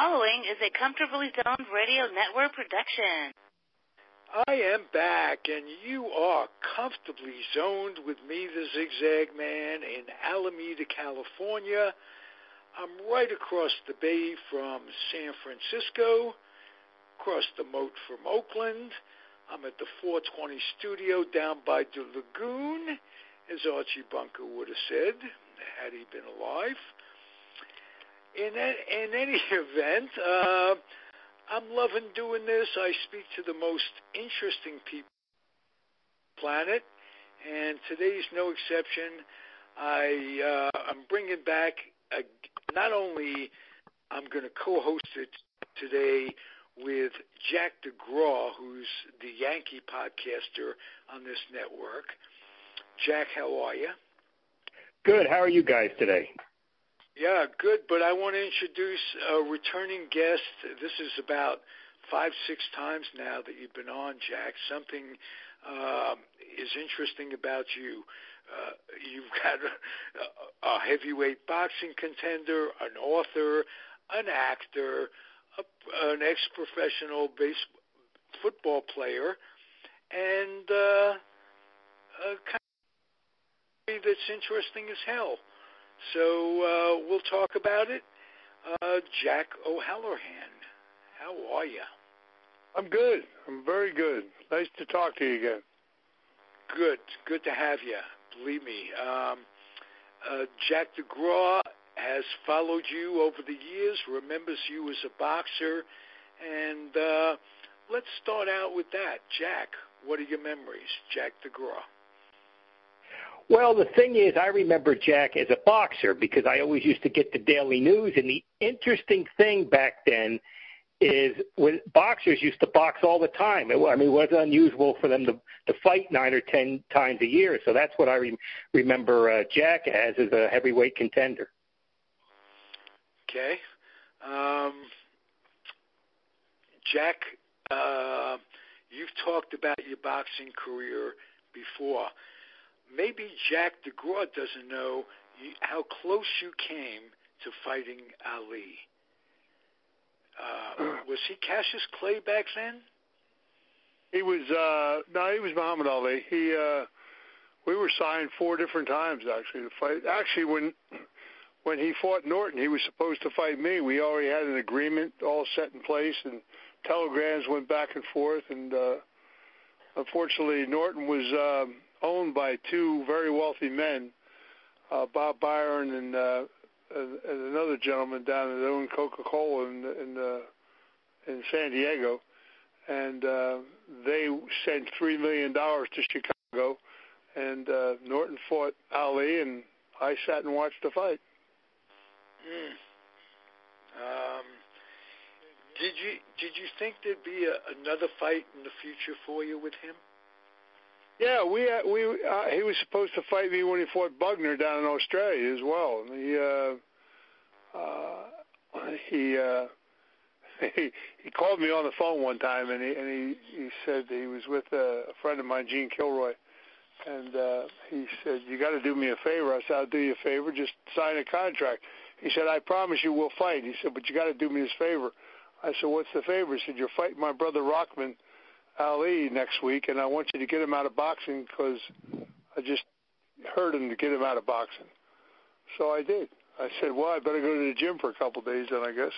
following is a Comfortably Zoned Radio Network production. I am back, and you are comfortably zoned with me, the Zig Zag Man, in Alameda, California. I'm right across the bay from San Francisco, across the moat from Oakland. I'm at the 420 studio down by the lagoon, as Archie Bunker would have said, had he been alive. In any event, I'm loving doing this. I speak to the most interesting people on the planet, and today's no exception. I'm bringing back, not only I'm going to co-host it today with Jack DeGraw, who's the Yankee podcaster on this network. Jack, how are you? Good. How are you guys today? Yeah, good, but I want to introduce a returning guest. This is about 5-6 times now that you've been on, Jack. Something is interesting about you. You've got a heavyweight boxing contender, an author, an actor, an ex-professional football player, and a kind of that's interesting as hell. So we'll talk about it. Jack O'Halloran, how are you? I'm good. I'm very good. Nice to talk to you again. Good. Good to have you. Believe me. Jack DeGraw has followed you over the years, remembers you as a boxer, and let's start out with that. Jack, what are your memories? Jack DeGraw. Well, the thing is, I remember Jack as a boxer because I always used to get the daily news. And the interesting thing back then is when boxers used to box all the time. It wasn't unusual for them to fight 9 or 10 times a year. So that's what I remember Jack as a heavyweight contender. Okay. Jack, you've talked about your boxing career before. Maybe Jack DeGraw doesn't know how close you came to fighting Ali. Was he Cassius Clay back then? He was he was Muhammad Ali. We were signed 4 different times actually to fight. Actually, when he fought Norton, he was supposed to fight me. We already had an agreement all set in place, and telegrams went back and forth. And unfortunately, Norton was owned by 2 very wealthy men, Bob Byron and another gentleman down that owned Coca-Cola in San Diego, and they sent $3 million to Chicago, and Norton fought Ali, and I sat and watched the fight. Did you think there'd be another fight in the future for you with him? Yeah, he was supposed to fight me when he fought Bugner down in Australia as well. He called me on the phone one time, and he said he was with a friend of mine, Gene Kilroy, and he said, "You got to do me a favor." I said, "I'll do you a favor. Just sign a contract." He said, "I promise you we'll fight." He said, "But you got to do me this favor." I said, "What's the favor?" He said, "You're fighting my brother Rockman Ali next week, and I want you to get him out of boxing because I just heard him to get him out of boxing." So I did. I said, "Well, I better go to the gym for a couple of days then, I guess."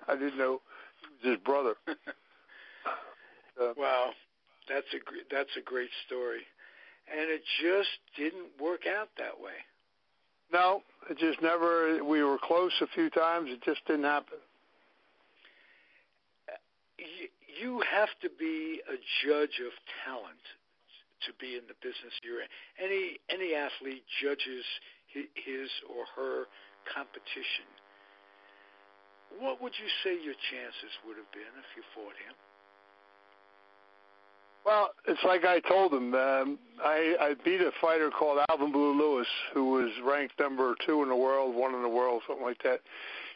I didn't know he was his brother. Wow, that's a great story, and it just didn't work out that way. No, it just never. We were close a few times. It just didn't happen. You have to be a judge of talent to be in the business you're in. Any athlete judges his or her competition. What would you say your chances would have been if you fought him? Well, it's like I told him. I beat a fighter called Alvin Lewis, who was ranked number 2 in the world, 1 in the world, something like that.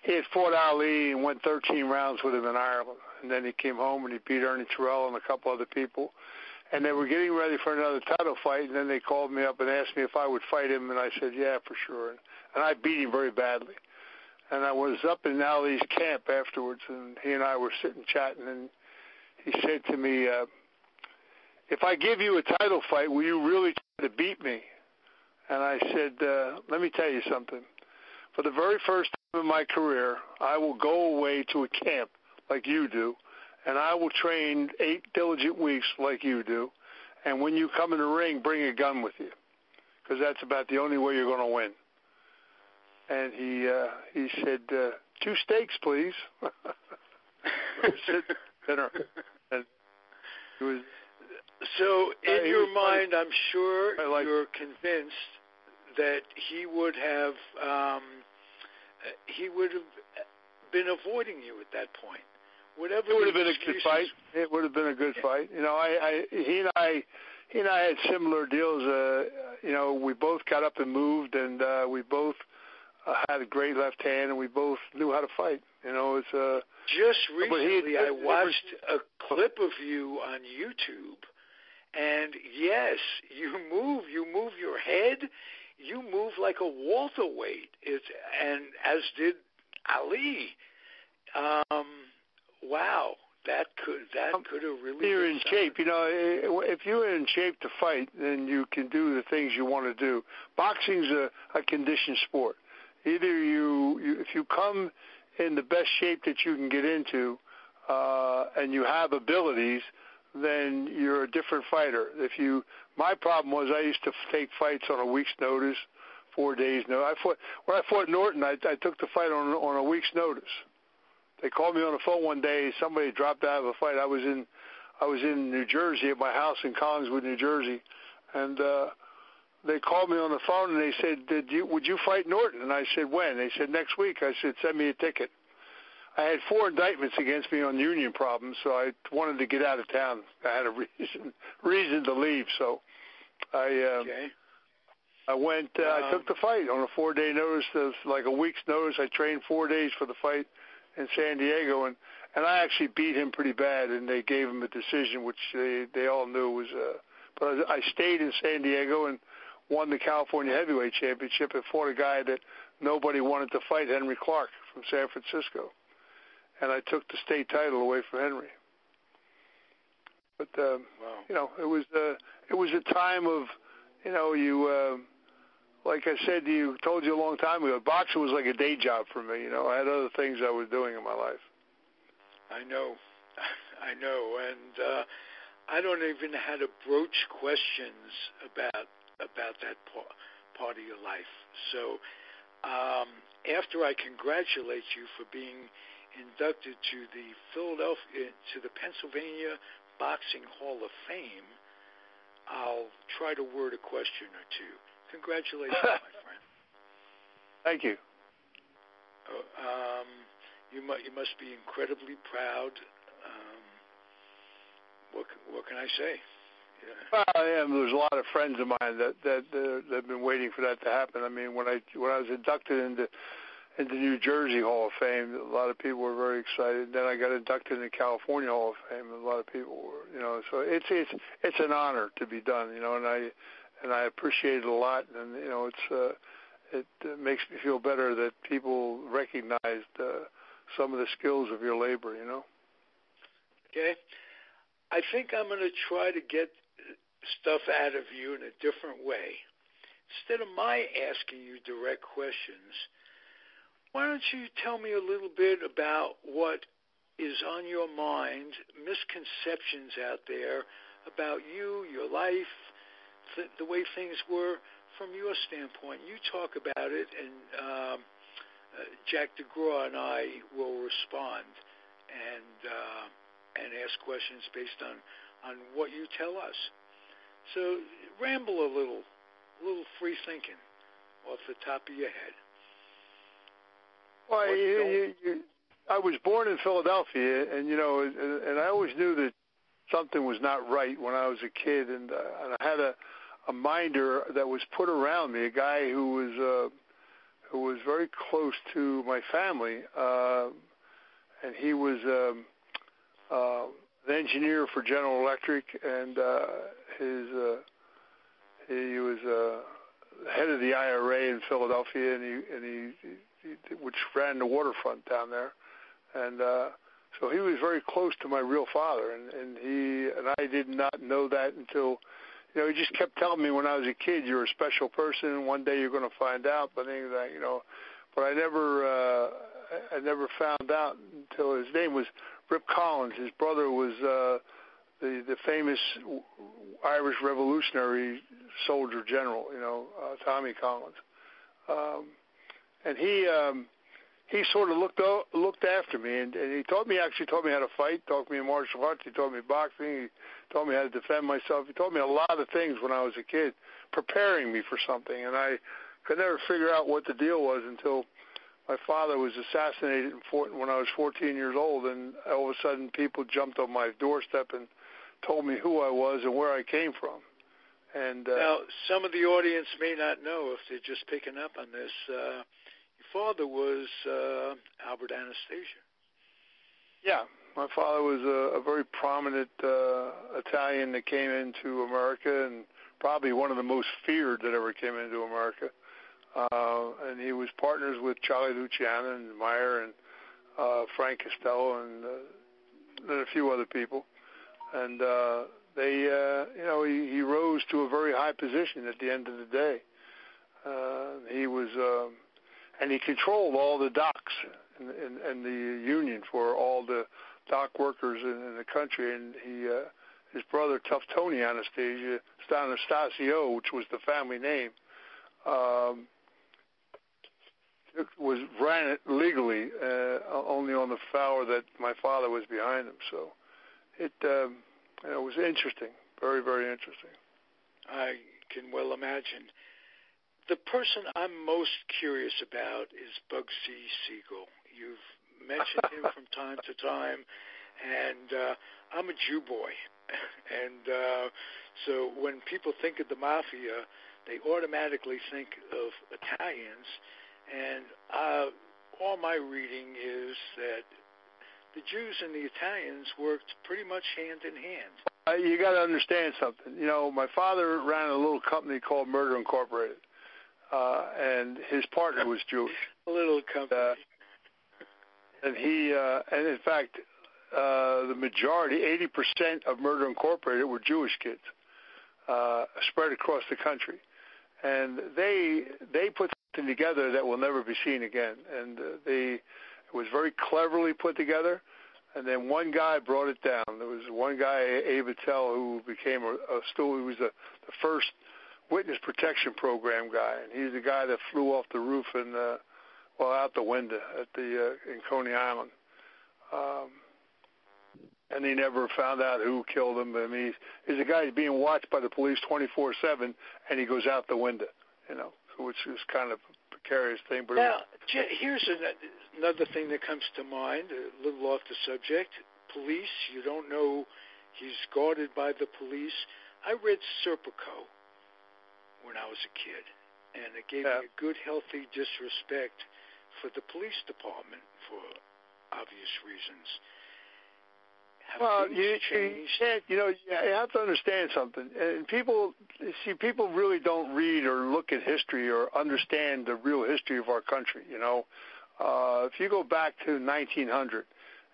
He had fought Ali and went 13 rounds with him in Ireland. And then he came home and he beat Ernie Terrell and a couple other people. And they were getting ready for another title fight, and then they called me up and asked me if I would fight him, and I said, yeah, for sure. And I beat him very badly. and I was up in Ali's camp afterwards, and he and I were sitting chatting, and he said to me, if I give you a title fight, will you really try to beat me? And I said, let me tell you something. For the very first time in my career, I will go away to a camp like you do, and I will train 8 diligent weeks like you do, and when you come in the ring, bring a gun with you, because that's about the only way you're going to win. And he said, 2 steaks, please. Dinner. And it was, so in your mind, I'm sure you're convinced that he would have been avoiding you at that point. Whatever it would have been a good fight. It would have been a good fight. You know, he and I had similar deals. You know, we both got up and moved, and we both had a great left hand, and we both knew how to fight. You know, it's just recently I watched a clip of you on YouTube, and yes, you move your head, you move like a welterweight. And as did Ali. Wow, that could have really. You're in shape, you know. If you're in shape to fight, then you can do the things you want to do. Boxing's a conditioned sport. Either if you come in the best shape that you can get into, and you have abilities, then you're a different fighter. My problem was I used to take fights on a week's notice, 4 days. When I fought Norton, I took the fight on a week's notice. They called me on the phone one day. Somebody dropped out of a fight. I was in New Jersey at my house in Collingswood, New Jersey, and they called me on the phone and they said, "Would you fight Norton?" And I said, "When?" They said, "Next week." I said, "Send me a ticket." I had 4 indictments against me on union problems, so I wanted to get out of town. I had a reason to leave, so I went. I took the fight on a 4-day notice, like a week's notice. I trained 4 days for the fight in San Diego, and I actually beat him pretty bad, and they gave him a decision, which they all knew was. But I stayed in San Diego and won the California Heavyweight Championship and fought a guy that nobody wanted to fight, Henry Clark from San Francisco, and I took the state title away from Henry. But wow. You know, it was a time of, you know, you. Like I said to you, told you a long time ago, boxing was like a day job for me. You know, I had other things I was doing in my life. I know, and I don't even know how to broach questions about that part of your life. So after I congratulate you for being inducted to the Pennsylvania Boxing Hall of Fame, I'll try to word a question or two. Congratulations, my friend. Thank you. You must be incredibly proud. What can I say? Yeah. Well, I am. There's a lot of friends of mine that have been waiting for that to happen. I mean, when I was inducted into New Jersey Hall of Fame, a lot of people were very excited. Then I got inducted into California Hall of Fame, and a lot of people were, you know. So it's an honor to be done, you know, and I appreciate it a lot, and you know, it makes me feel better that people recognized some of the skills of your labor, you know. Okay, I think I'm going to try to get stuff out of you in a different way. Instead of my asking you direct questions, why don't you tell me a little bit about what is on your mind, misconceptions out there about you, your life, the way things were from your standpoint. You talk about it, and Jack DeGraw and I will respond and ask questions based on what you tell us. So ramble a little free thinking off the top of your head. Well, I was born in Philadelphia, and you know, and I always knew that something was not right when I was a kid, and I had a minder that was put around me, a guy who was very close to my family, and he was an engineer for General Electric, and he was head of the IRA in Philadelphia, and he which ran the waterfront down there, and so he was very close to my real father, and I did not know that until, he just kept telling me when I was a kid, you're a special person, and one day you're going to find out. But but I never found out until his name was Rip Collins. His brother was the famous Irish Revolutionary soldier general, Tommy Collins, and he sort of looked after me, and he taught me how to fight, taught me martial arts, he taught me boxing, he taught me how to defend myself. He taught me a lot of things when I was a kid, preparing me for something, and I could never figure out what the deal was until my father was assassinated when I was 14 years old, and all of a sudden people jumped on my doorstep and told me who I was and where I came from. And now, some of the audience may not know, if they're just picking up on this, your father was Albert Anastasia. Yeah, my father was a very prominent Italian that came into America, and probably one of the most feared that ever came into America. And he was partners with Charlie Luciano and Meyer and Frank Costello and a few other people. And he rose to a very high position at the end of the day. He was, and he controlled all the docks and the union for all the dock workers in the country. And his brother, Tough Tony Anastasio, which was the family name, ran it legally, only on the flower that my father was behind him. So it was interesting, very, very interesting. I can well imagine. The person I'm most curious about is Bugsy Siegel. You've mentioned him from time to time, and I'm a Jew boy. And so when people think of the Mafia, they automatically think of Italians. And all my reading is that the Jews and the Italians worked pretty much hand in hand. You got to understand something. My father ran a little company called Murder Incorporated, and his partner was Jewish. A little company. And and in fact, the majority, 80% of Murder Incorporated were Jewish kids, spread across the country. And they put something together that will never be seen again. And it was very cleverly put together. And then one guy brought it down. There was one guy, Abe Attell, who became he was the first witness protection program guy. And he's the guy that flew off the roof and, out the window in Coney Island. And he never found out who killed him. I mean, he's a guy being watched by the police 24/7, and he goes out the window, which is kind of a precarious thing. But now, here's another thing that comes to mind, a little off the subject. Police, you don't know he's guarded by the police. I read Serpico when I was a kid, and it gave me a good, healthy disrespect for the police department for obvious reasons. You have to understand something. And people really don't read or look at history or understand the real history of our country. If you go back to 1900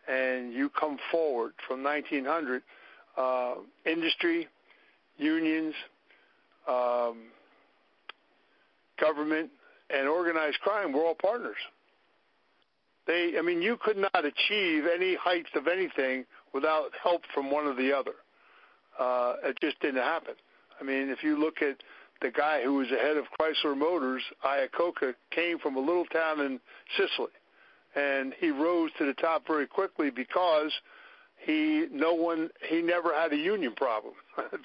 and you come forward from 1900, industry, unions, government, and organized crime were all partners. You could not achieve any heights of anything without help from one or the other. It just didn't happen. If you look at the guy who was the head of Chrysler Motors, Iacocca, came from a little town in Sicily, and he rose to the top very quickly because he never had a union problem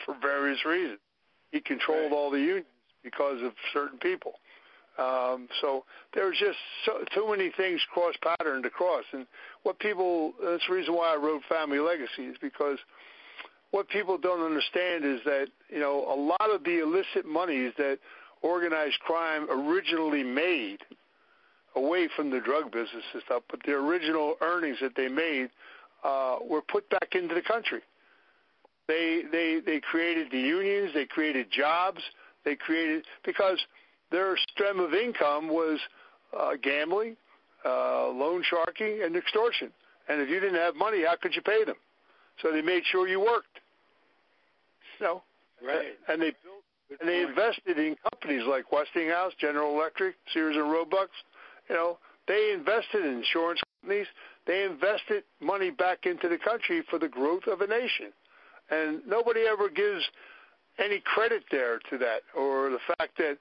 for various reasons. He controlled all the unions because of certain people. So there's just too many things cross-patterned across. And that's the reason why I wrote Family Legacies, because what people don't understand is that, a lot of the illicit monies that organized crime originally made away from the drug business and stuff, but the original earnings that they made were put back into the country. They created the unions, they created jobs, because their stream of income was gambling, loan sharking, and extortion. And if you didn't have money, how could you pay them? So they made sure you worked. Right. And they invested in companies like Westinghouse, General Electric, Sears and Roebuck. They invested in insurance companies. They invested money back into the country for the growth of a nation. And nobody ever gives any credit there to that, or the fact that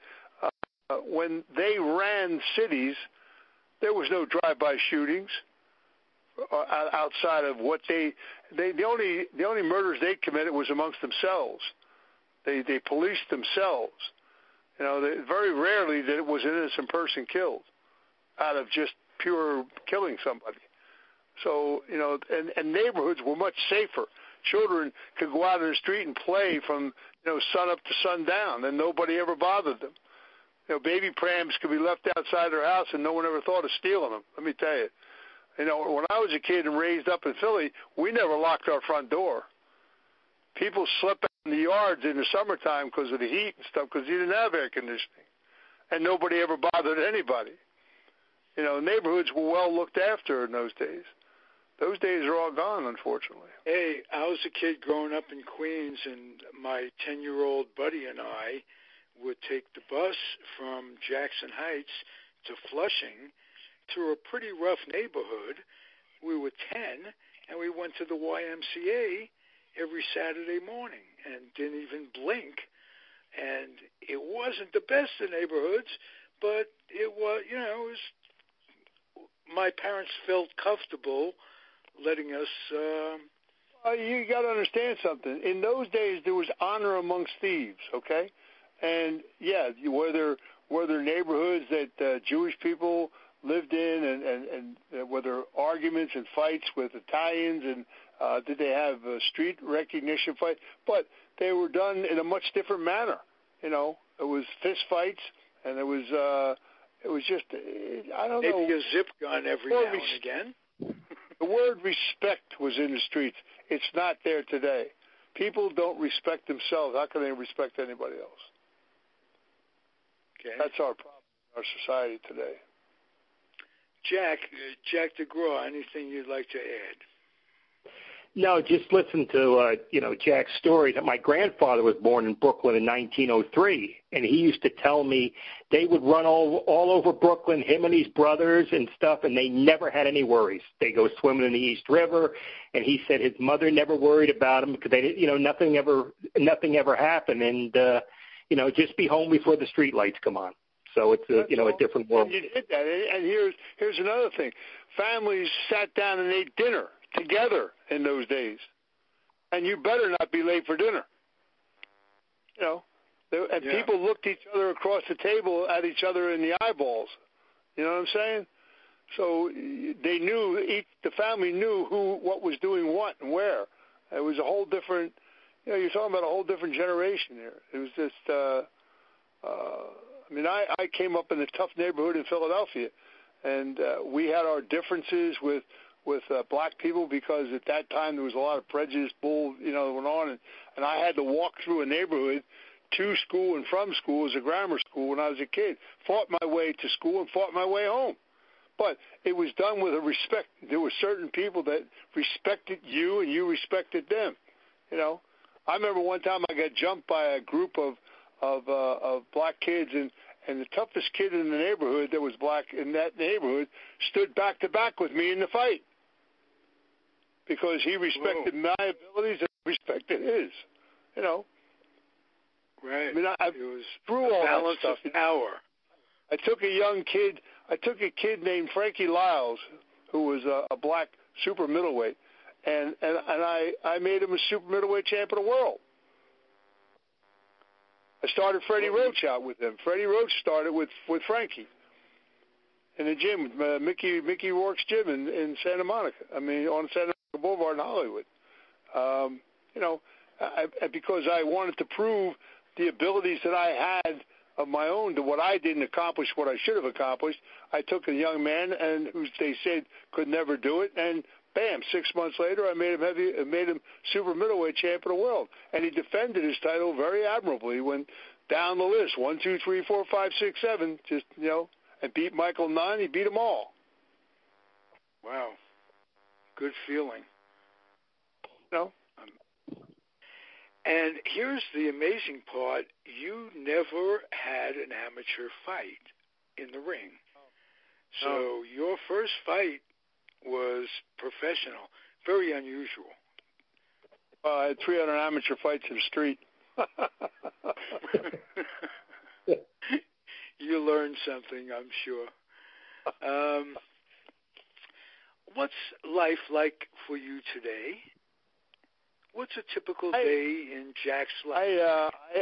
when they ran cities, there was no drive-by shootings outside of what the only murders they committed was amongst themselves. They policed themselves. Very rarely that it was an innocent person killed out of just pure killing somebody. So, and neighborhoods were much safer. Children could go out in the street and play from, sun up to sundown, and nobody ever bothered them. Baby prams could be left outside their house, and no one ever thought of stealing them. Let me tell you. When I was a kid and raised up in Philly, we never locked our front door. People slept out in the yards in the summertime because of the heat and stuff, because you didn't have air conditioning, and nobody ever bothered anybody. Neighborhoods were well looked after in those days. Those days are all gone, unfortunately. Hey, I was a kid growing up in Queens, and my 10-year-old buddy and I would take the bus from Jackson Heights to Flushing through a pretty rough neighborhood. We were 10, and we went to the YMCA every Saturday morning and didn't even blink. And it wasn't the best of neighborhoods, but it was, my parents felt comfortable letting us. You got to understand something. In those days, there was honor amongst thieves, okay? And, yeah, were there neighborhoods that Jewish people lived in, and were there arguments and fights with Italians, and did they have street recognition fights? But they were done in a much different manner. It was fist fights, and it was just, I don't know. Maybe a zip gun every now and again. The word respect was in the streets. It's not there today. People don't respect themselves. How can they respect anybody else? Okay. That's our problem in our society today. Jack DeGraw, anything you'd like to add? No, just listen to, Jack's story that my grandfather was born in Brooklyn in 1903, and he used to tell me they would run all over Brooklyn, him and his brothers and stuff, and they never had any worries. They go swimming in the East River, and he said his mother never worried about him because they didn't, nothing ever happened, and, just be home before the street lights come on. So it's a different world. And you did that, and here's another thing. Families sat down and ate dinner together in those days, and you better not be late for dinner. People looked each other across the table at each other in the eyeballs. You know what I'm saying? So they knew, the family knew what was doing what and where. It was a whole different, you're talking about a whole different generation here. It was just, I came up in a tough neighborhood in Philadelphia, and we had our differences with black people because at that time there was a lot of prejudice that went on, and I had to walk through a neighborhood to school and from school as a grammar school when I was a kid, fought my way to school and fought my way home. But it was done with a respect. There were certain people that respected you and you respected them. I remember one time I got jumped by a group of black kids, and the toughest kid in the neighborhood that was black in that neighborhood stood back to back with me in the fight because he respected my abilities and respected his. Right. I was through all balance that stuff. Of power. I took a kid named Frankie Lyles, who was a black super middleweight, and I made him a super middleweight champion of the world. I started Freddie Roach out with him. Freddie Roach started with Frankie in the gym, Mickey Rourke's gym in Santa Monica. On Santa Monica Boulevard in Hollywood. Because I wanted to prove the abilities that I had of my own to what I didn't accomplish, what I should have accomplished. I took a young man who they said could never do it, and bam! 6 months later, I made him super middleweight champion of the world, and he defended his title very admirably. Went down the list 1, 2, 3, 4, 5, 6, 7. Just and beat Michael Nunn. He beat them all. Wow. Good feeling. No. And here's the amazing part. You never had an amateur fight in the ring. So your first fight was professional. Very unusual. I had 300 amateur fights in the street. You learned something, I'm sure. What's life like for you today? What's a typical day in Jack's life?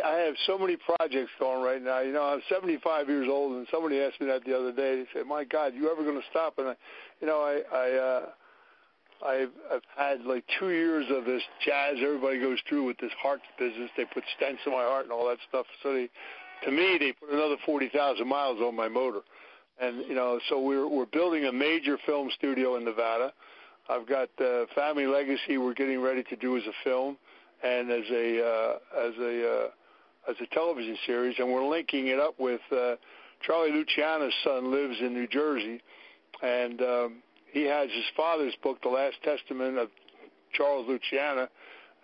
I have so many projects going right now. You know, I'm 75 years old, and somebody asked me that the other day. They said, "My God, you ever going to stop?" And I've had like 2 years of this jazz everybody goes through with this heart business. They put stents in my heart and all that stuff. So to me, they put another 40,000 miles on my motor. And, you know, so we're building a major film studio in Nevada. I've got Family Legacy we're getting ready to do as a film and as a television series, and we're linking it up with Charlie Luciano's son lives in New Jersey, and he has his father's book, The Last Testament of Charles Luciano,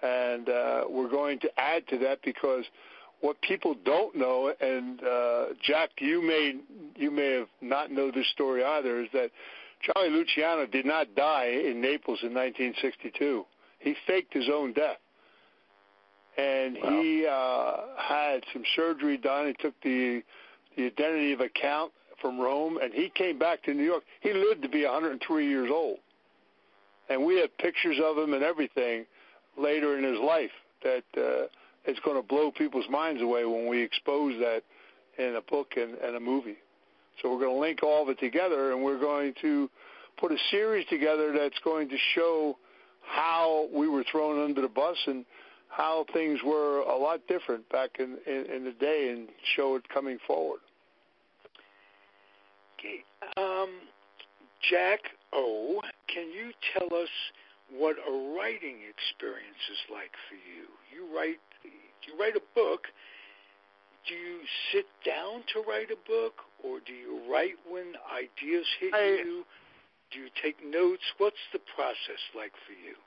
and we're going to add to that because what people don't know, and Jack, you may have not know this story either, is that Charlie Luciano did not die in Naples in 1962. He faked his own death. And wow. He had some surgery done. He took the identity of a count from Rome, and he came back to New York. He lived to be 103 years old. And we have pictures of him and everything later in his life that it's going to blow people's minds away when we expose that in a book and a movie. So we're going to link all of it together, and we're going to put a series together that's going to show how we were thrown under the bus and how things were a lot different back in the day, and show it coming forward. Okay. Jack O., can you tell us what a writing experience is like for you? You write a book. Do you sit down to write a book, or do you write when ideas hit you? Do you take notes? What's the process like for you?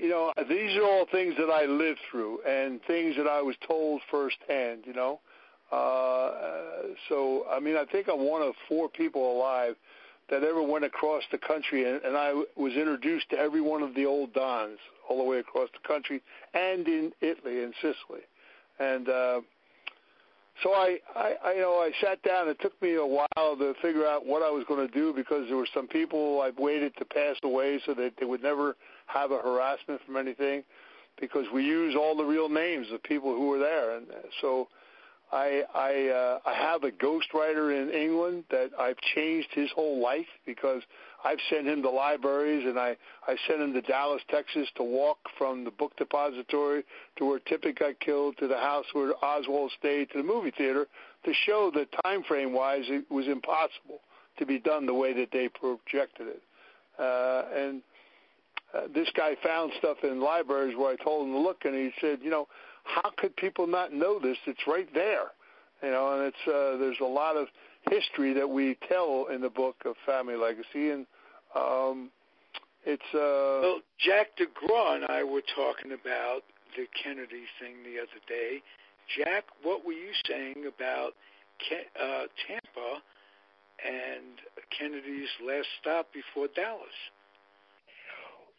You know, these are all things that I lived through and things that I was told firsthand, you know. So, I mean, I think I'm one of 4 people alive that ever went across the country, and I was introduced to every one of the old dons all the way across the country and in Italy and Sicily. And so I sat down. It took me a while to figure out what I was going to do because there were some people I've waited to pass away so that they would never have a harassment from anything, because we use all the real names of people who were there. And so I have a ghostwriter in England that I've changed his whole life, because I've sent him to libraries, and I sent him to Dallas, Texas, to walk from the book depository to where Tippett got killed, to the house where Oswald stayed, to the movie theater, to show that time frame-wise it was impossible to be done the way that they projected it. And this guy found stuff in libraries where I told him to look, and he said, you know, how could people not know this? It's right there, you know. And it's there's a lot of history that we tell in the book of Family Legacy, and it's. Well, Jack DeGraw and I were talking about the Kennedy thing the other day. Jack, what were you saying about Tampa and Kennedy's last stop before Dallas?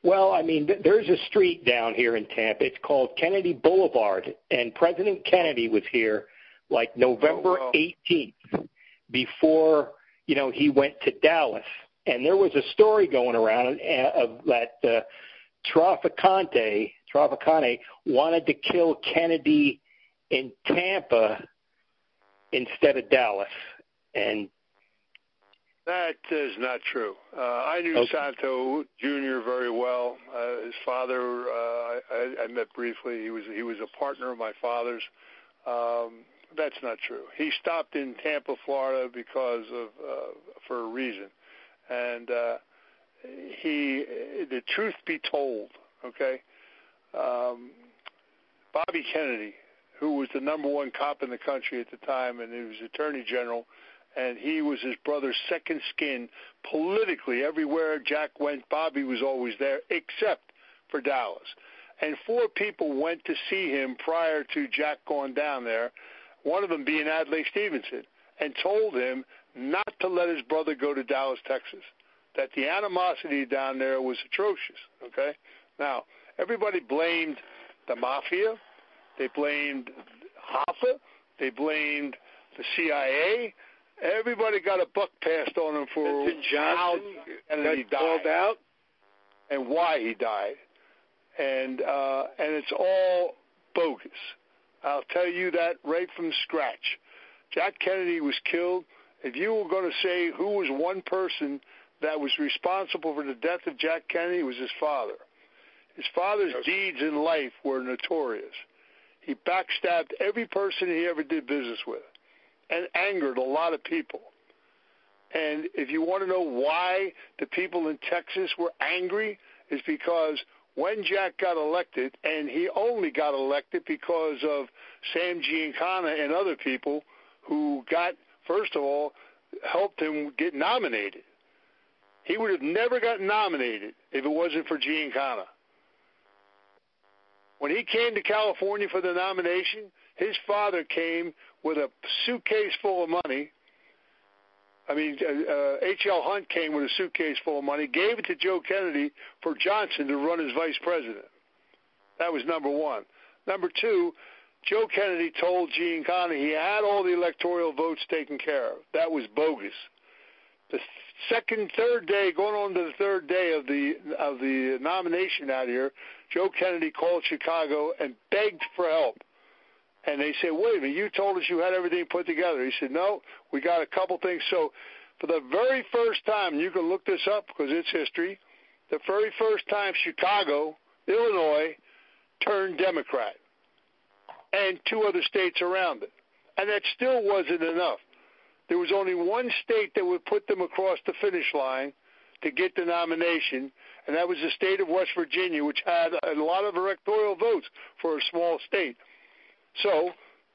Well, I mean, there's a street down here in Tampa. It's called Kennedy Boulevard, and President Kennedy was here like November 18th before, you know, he went to Dallas. And there was a story going around of that Trafficante wanted to kill Kennedy in Tampa instead of Dallas. And that is not true. I knew Santo Jr. very well. His father, I met briefly. He was a partner of my father's. That's not true. He stopped in Tampa, Florida, because of for a reason. And the truth be told, okay, Bobby Kennedy, who was the number 1 cop in the country at the time, and he was Attorney General, and he was his brother's second skin politically. Everywhere Jack went, Bobby was always there, except for Dallas. And 4 people went to see him prior to Jack going down there, one of them being Adlai Stevenson, and told him not to let his brother go to Dallas, Texas, that the animosity down there was atrocious, okay? Now, everybody blamed the mafia. They blamed Hoffa. They blamed the CIA. Everybody got a buck passed on him for how Kennedy died out and why he died. And it's all bogus. I'll tell you that right from scratch. Jack Kennedy was killed. If you were going to say who was one person that was responsible for the death of Jack Kennedy, it was his father. His father's deeds in life were notorious. He backstabbed every person he ever did business with and angered a lot of people. And if you want to know why the people in Texas were angry, it's because when Jack got elected, and he only got elected because of Sam Giancana and other people who got, first of all, helped him get nominated. He would have never gotten nominated if it wasn't for Giancana. When he came to California for the nomination, his father came with a suitcase full of money. H.L. Hunt came with a suitcase full of money, gave it to Joe Kennedy for Johnson to run as vice president. That was number one. Number two, Joe Kennedy told Giancana he had all the electoral votes taken care of. That was bogus. The third day, going on to the third day of the nomination out here, Joe Kennedy called Chicago and begged for help. And they said, wait a minute, you told us you had everything put together. He said, no, we got a couple things. So for the very first time, and you can look this up because it's history, the very first time Chicago, Illinois, turned Democrat, and 2 other states around it. And that still wasn't enough. There was only one state that would put them across the finish line to get the nomination, and that was the state of West Virginia, which had a lot of electoral votes for a small state. So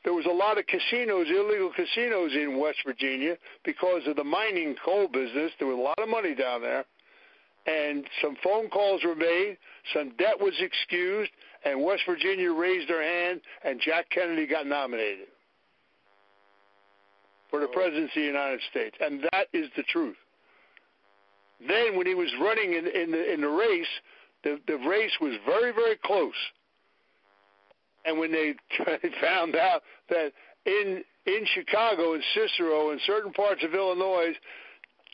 there was a lot of casinos, illegal casinos in West Virginia because of the mining coal business. There was a lot of money down there, and some phone calls were made, some debt was excused, and West Virginia raised their hand, and Jack Kennedy got nominated for the presidency of the United States, and that is the truth. Then when he was running in the race, the race was very, very close. And when they found out that in Chicago and Cicero and certain parts of Illinois,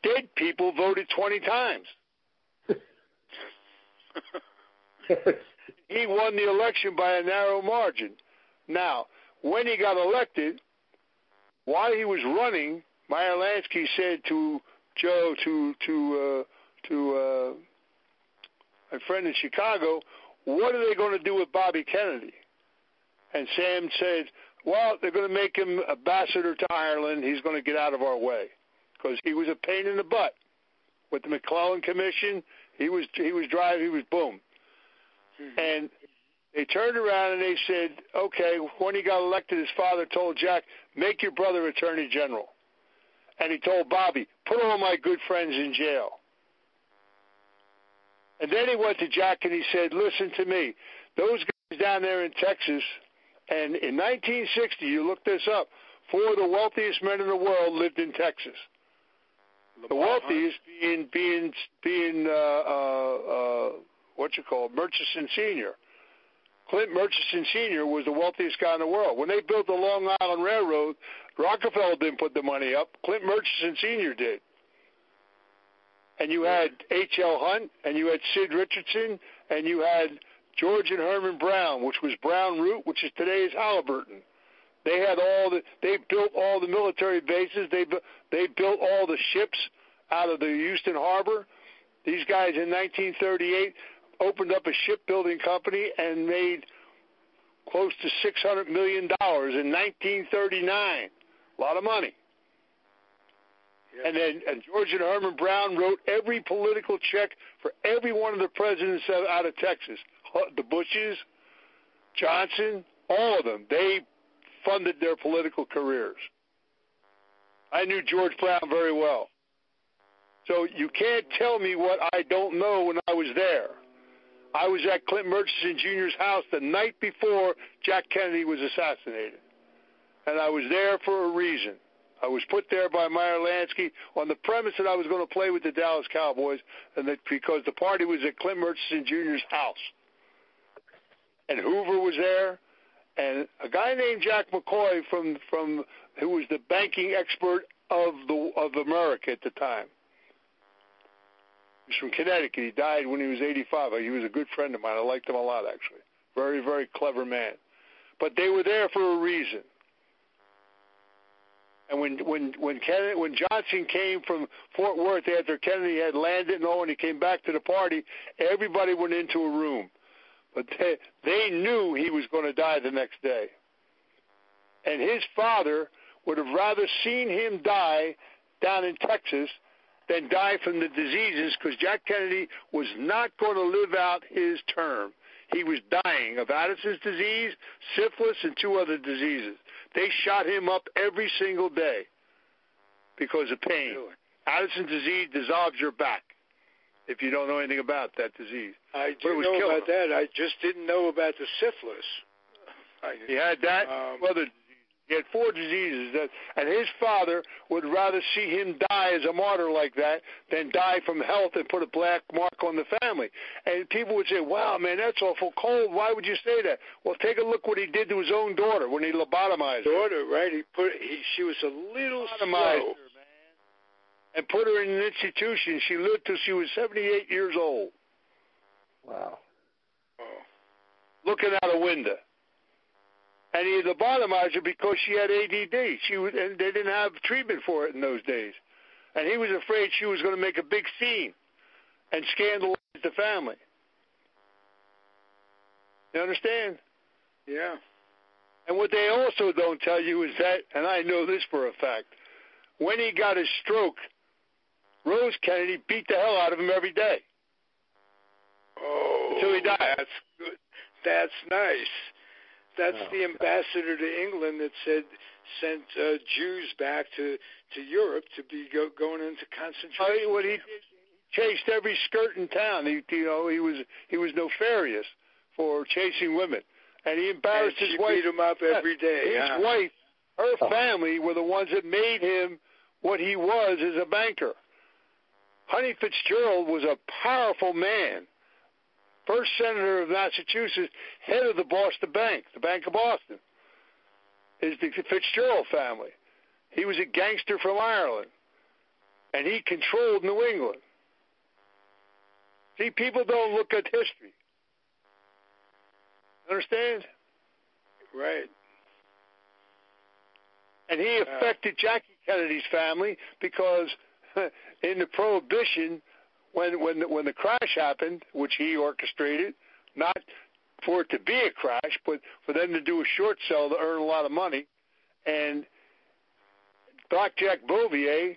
dead people voted 20 times. He won the election by a narrow margin. Now, when he got elected, while he was running, Meyer Lansky said to Joe, to my friend in Chicago, what are they going to do with Bobby Kennedy? And Sam said, well, they're going to make him ambassador to Ireland. He's going to get out of our way because he was a pain in the butt. With the McClellan Commission, he was boom. Mm-hmm. And they turned around and they said, okay, when he got elected, his father told Jack, make your brother Attorney General. And he told Bobby, put all my good friends in jail. And then he went to Jack and he said, listen to me. Those guys down there in Texas, and in 1960, you look this up, 4 of the wealthiest men in the world lived in Texas. The wealthiest being Murchison Sr. Clint Murchison Sr. was the wealthiest guy in the world. When they built the Long Island Railroad, Rockefeller didn't put the money up. Clint Murchison Sr. did. And you had H.L. Hunt, and you had Sid Richardson, and you had George and Herman Brown, which was Brown Root, which is today's Halliburton. They built all the military bases. They built all the ships out of the Houston Harbor. These guys in 1938 opened up a shipbuilding company and made close to $600 million in 1939. A lot of money. Yep. And George and Herman Brown wrote every political check for every one of the presidents out of Texas. The Bushes, Johnson, all of them. They funded their political careers. I knew George Brown very well. So you can't tell me what I don't know when I was there. I was at Clinton Murchison Jr.'s house the night before Jack Kennedy was assassinated. And I was there for a reason. I was put there by Meyer Lansky on the premise that I was going to play with the Dallas Cowboys, and that because the party was at Clinton Murchison Jr.'s house. And Hoover was there, and a guy named Jack McCoy from who was the banking expert of America at the time. He's from Connecticut. He died when he was 85. He was a good friend of mine. I liked him a lot, actually. Very, very clever man. But they were there for a reason. And when Johnson came from Fort Worth after Kennedy had landed and all, and he came back to the party, everybody went into a room. But they knew he was going to die the next day. And his father would have rather seen him die down in Texas than die from the diseases, because Jack Kennedy was not going to live out his term. He was dying of Addison's disease, syphilis, and 2 other diseases. They shot him up every single day because of pain. Really? Addison's disease dissolves your back, if you don't know anything about that disease. I do know about that. I just didn't know about the syphilis. He had that. He had 4 diseases, and his father would rather see him die as a martyr like that than die from health and put a black mark on the family. And people would say, wow, man, that's awful cold. Why would you say that? Well, take a look what he did to his own daughter when he lobotomized her. Daughter, right? She was a little slow. And put her in an institution. She lived till she was 78 years old. Wow. Oh. Looking out a window. And he lobotomized her because she had ADD. And they didn't have treatment for it in those days. And he was afraid she was going to make a big scene and scandalize the family. You understand? Yeah. And what they also don't tell you is that, and I know this for a fact, when he got his stroke, Rose Kennedy beat the hell out of him every day. Oh, until he died. That's good. That's nice. That's the ambassador to England that sent Jews back to Europe to be going into concentration. What he did, chased every skirt in town. He was nefarious for chasing women, and he embarrassed his wife. Beat him up every day. His wife, her family were the ones that made him what he was as a banker. Honey Fitzgerald was a powerful man. First senator of Massachusetts, head of the Boston Bank, the Bank of Boston, is the Fitzgerald family. He was a gangster from Ireland, and he controlled New England. See, people don't look at history. Understand? Right. And he affected Jackie Kennedy's family because in the Prohibition, when the crash happened, which he orchestrated, not for it to be a crash, but for them to do a short sell to earn a lot of money, and Blackjack Bouvier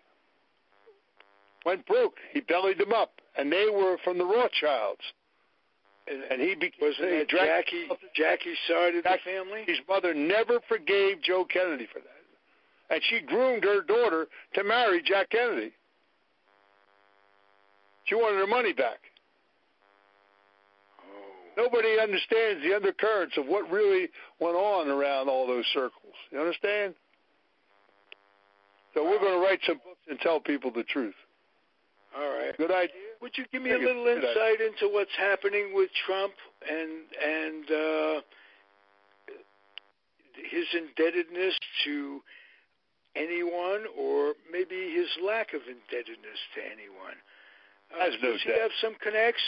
went broke. He bellied them up, and they were from the Rothschilds. And he became Jackie's side of the family? His mother never forgave Joe Kennedy for that. And she groomed her daughter to marry Jack Kennedy. She wanted her money back. Oh. Nobody understands the undercurrents of what really went on around all those circles. You understand? So we're going to write some books and tell people the truth. All right. Good idea? Would you give me a little insight into what's happening with Trump and his indebtedness to anyone, or maybe his lack of indebtedness to anyone? Does he have some connects?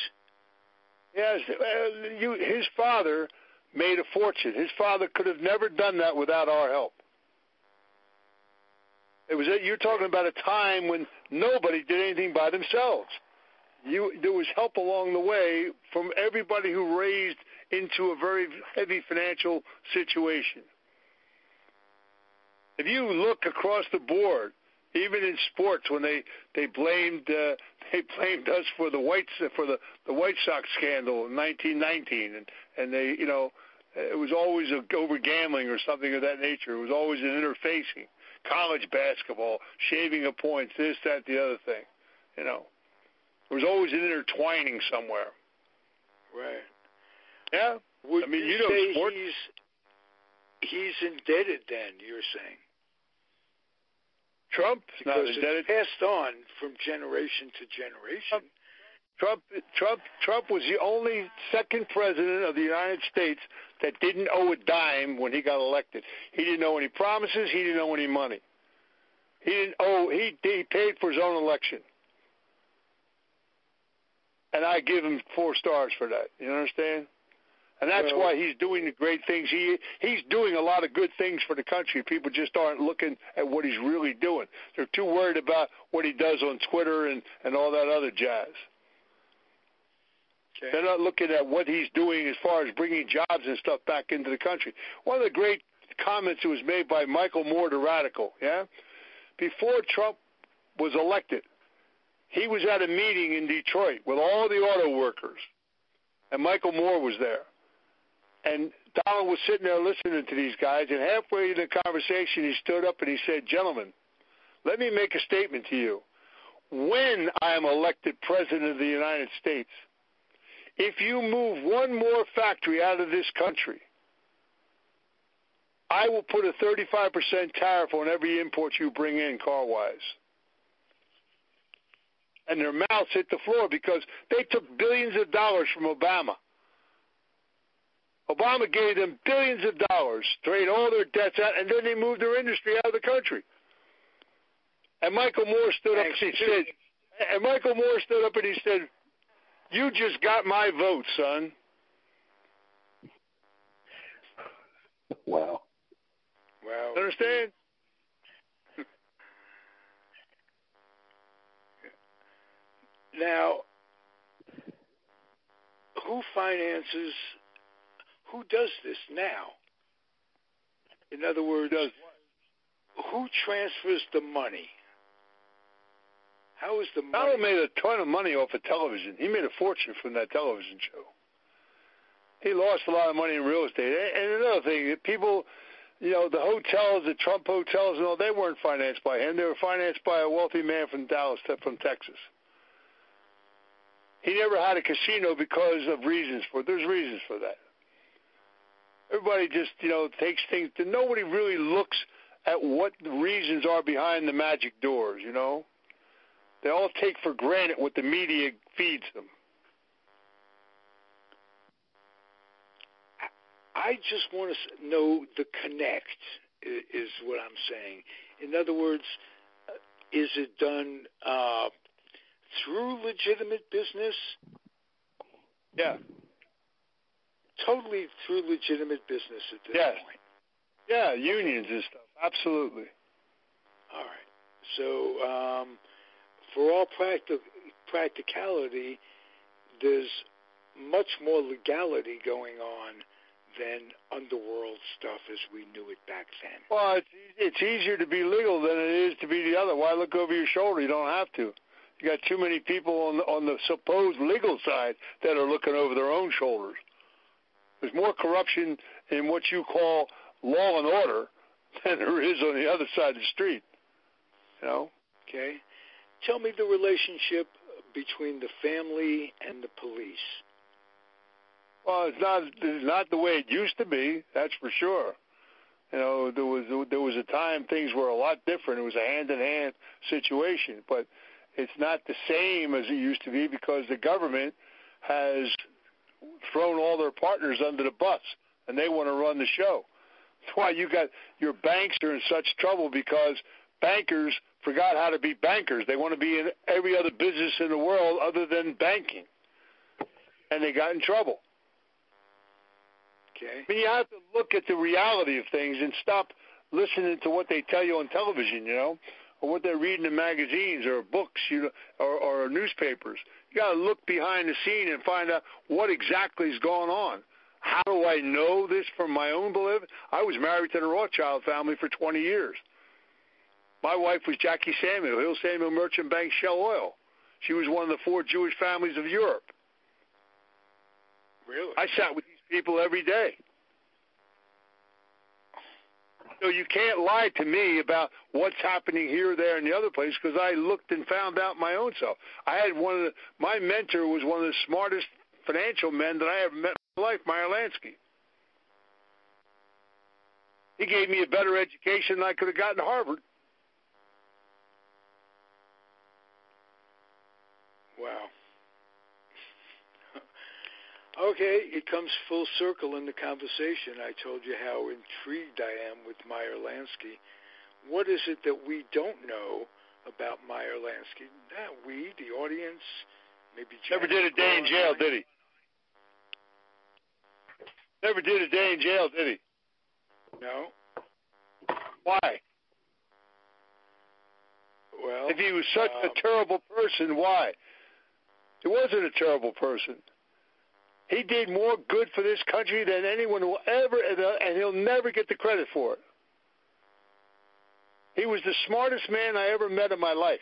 Yes. His father made a fortune. His father could have never done that without our help. You're talking about a time when nobody did anything by themselves. There was help along the way from everybody who raised into a very heavy financial situation. If you look across the board, even in sports, when they blamed us for the White Sox scandal in 1919, and they it was always over gambling or something of that nature. It was always an interfacing college basketball, shaving of points, this, that, the other thing. You know, there was always an intertwining somewhere. Right. Yeah. Would I mean, you know, say sports, he's indebted then, you're saying? Trump is not Because indebted. it's passed on from generation to generation. Trump was the only second president of the United States that didn't owe a dime when he got elected. He didn't owe any promises. He didn't owe any money. He didn't owe. He paid for his own election, and I give him 4 stars for that. You understand? And that's why he's doing the great things. He's doing a lot of good things for the country. People just aren't looking at what he's really doing. They're too worried about what he does on Twitter and all that other jazz. Okay. They're not looking at what he's doing as far as bringing jobs and stuff back into the country. One of the great comments that was made by Michael Moore, the radical, before Trump was elected, he was at a meeting in Detroit with all the auto workers, and Michael Moore was there. And Donald was sitting there listening to these guys, and halfway in the conversation, he stood up and he said, "Gentlemen, let me make a statement to you. When I am elected president of the United States, if you move one more factory out of this country, I will put a 35% tariff on every import you bring in car-wise." And their mouths hit the floor because they took billions of dollars from Obama. Obama gave them billions of dollars, paid all their debts out, and then they moved their industry out of the country. And Michael Moore stood up and he said, "You just got my vote, son." Wow. Wow. Understand? Now, who does this now? In other words, who transfers the money? How is the money? Donald made a ton of money off of television. He made a fortune from that television show. He lost a lot of money in real estate. And another thing, people, the hotels, the Trump hotels and all, they weren't financed by him. They were financed by a wealthy man from Texas. He never had a casino because of there's reasons for that. Everybody just, takes things, nobody really looks at what the reasons are behind the magic doors, They all take for granted what the media feeds them. I just want to know the connect is what I'm saying. In other words, is it done through legitimate business? Yeah. Totally through legitimate business at this point. Yeah, unions and stuff. Absolutely. All right. So for all practicality, there's much more legality going on than underworld stuff as we knew it back then. Well, it's easier to be legal than it is to be the other. Why look over your shoulder? You don't have to. You got too many people on the supposed legal side that are looking over their own shoulders. There's more corruption in what you call law and order than there is on the other side of the street. Okay. Tell me the relationship between the family and the police. Well, it's not the way it used to be. That's for sure. There was a time things were a lot different. It was a hand-in-hand situation, but it's not the same as it used to be because the government has thrown all their partners under the bus, and they want to run the show. That's why you got your banks are in such trouble because bankers forgot how to be bankers. They want to be in every other business in the world other than banking, and they got in trouble. Okay. I mean, you have to look at the reality of things and stop listening to what they tell you on television, or what they're reading in magazines or books, or newspapers. You got to look behind the scene and find out what exactly is going on. How do I know this from my own belief? I was married to the Rothschild family for 20 years. My wife was Jackie Samuel, Hill Samuel Merchant Bank Shell Oil. She was one of the 4 Jewish families of Europe. Really? I sat with these people every day. So you can't lie to me about what's happening here, there, and the other place, because I looked and found out my own self. I had my mentor was one of the smartest financial men that I ever met in my life, Meyer Lansky. He gave me a better education than I could have gotten at Harvard. Wow. Okay, it comes full circle in the conversation. I told you how intrigued I am with Meyer Lansky. What is it that we don't know about Meyer Lansky? We, the audience, maybe Jack Never did a day in jail, did he? Never did a day in jail, did he? No. Why? Well, if he was such a terrible person, why? He wasn't a terrible person. He did more good for this country than anyone will ever, and he'll never get the credit for it. He was the smartest man I ever met in my life.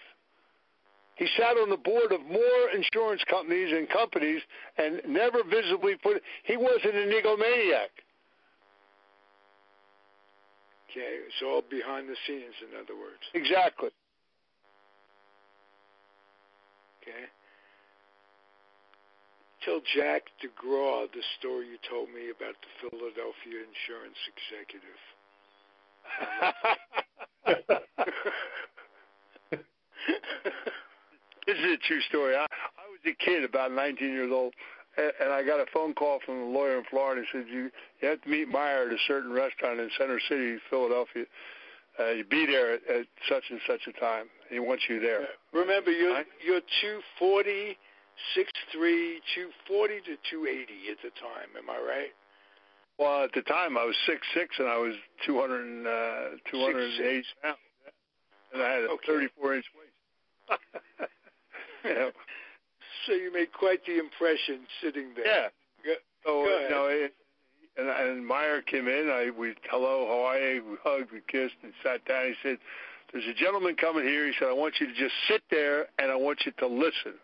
He sat on the board of more insurance companies and companies and never visibly he wasn't an egomaniac. Okay, it's all behind the scenes, in other words. Exactly. Okay. Tell Jack DeGraw the story you told me about the Philadelphia insurance executive. This is a true story. I was a kid, about 19 years old, and I got a phone call from a lawyer in Florida. He said, you have to meet Meyer at a certain restaurant in Center City, Philadelphia. You be there at such and such a time. He wants you there. Remember, you're 240, 6'3", 240 to 280 at the time. Am I right? Well, at the time, I was 6'6", and I was 280 pounds. And I had a 34-inch waist. Yeah. So you made quite the impression sitting there. Yeah. And Meyer came in. Hello, how are you? We hugged, we kissed, and sat down. He said, there's a gentleman coming here. He said, I want you to just sit there, and I want you to listen.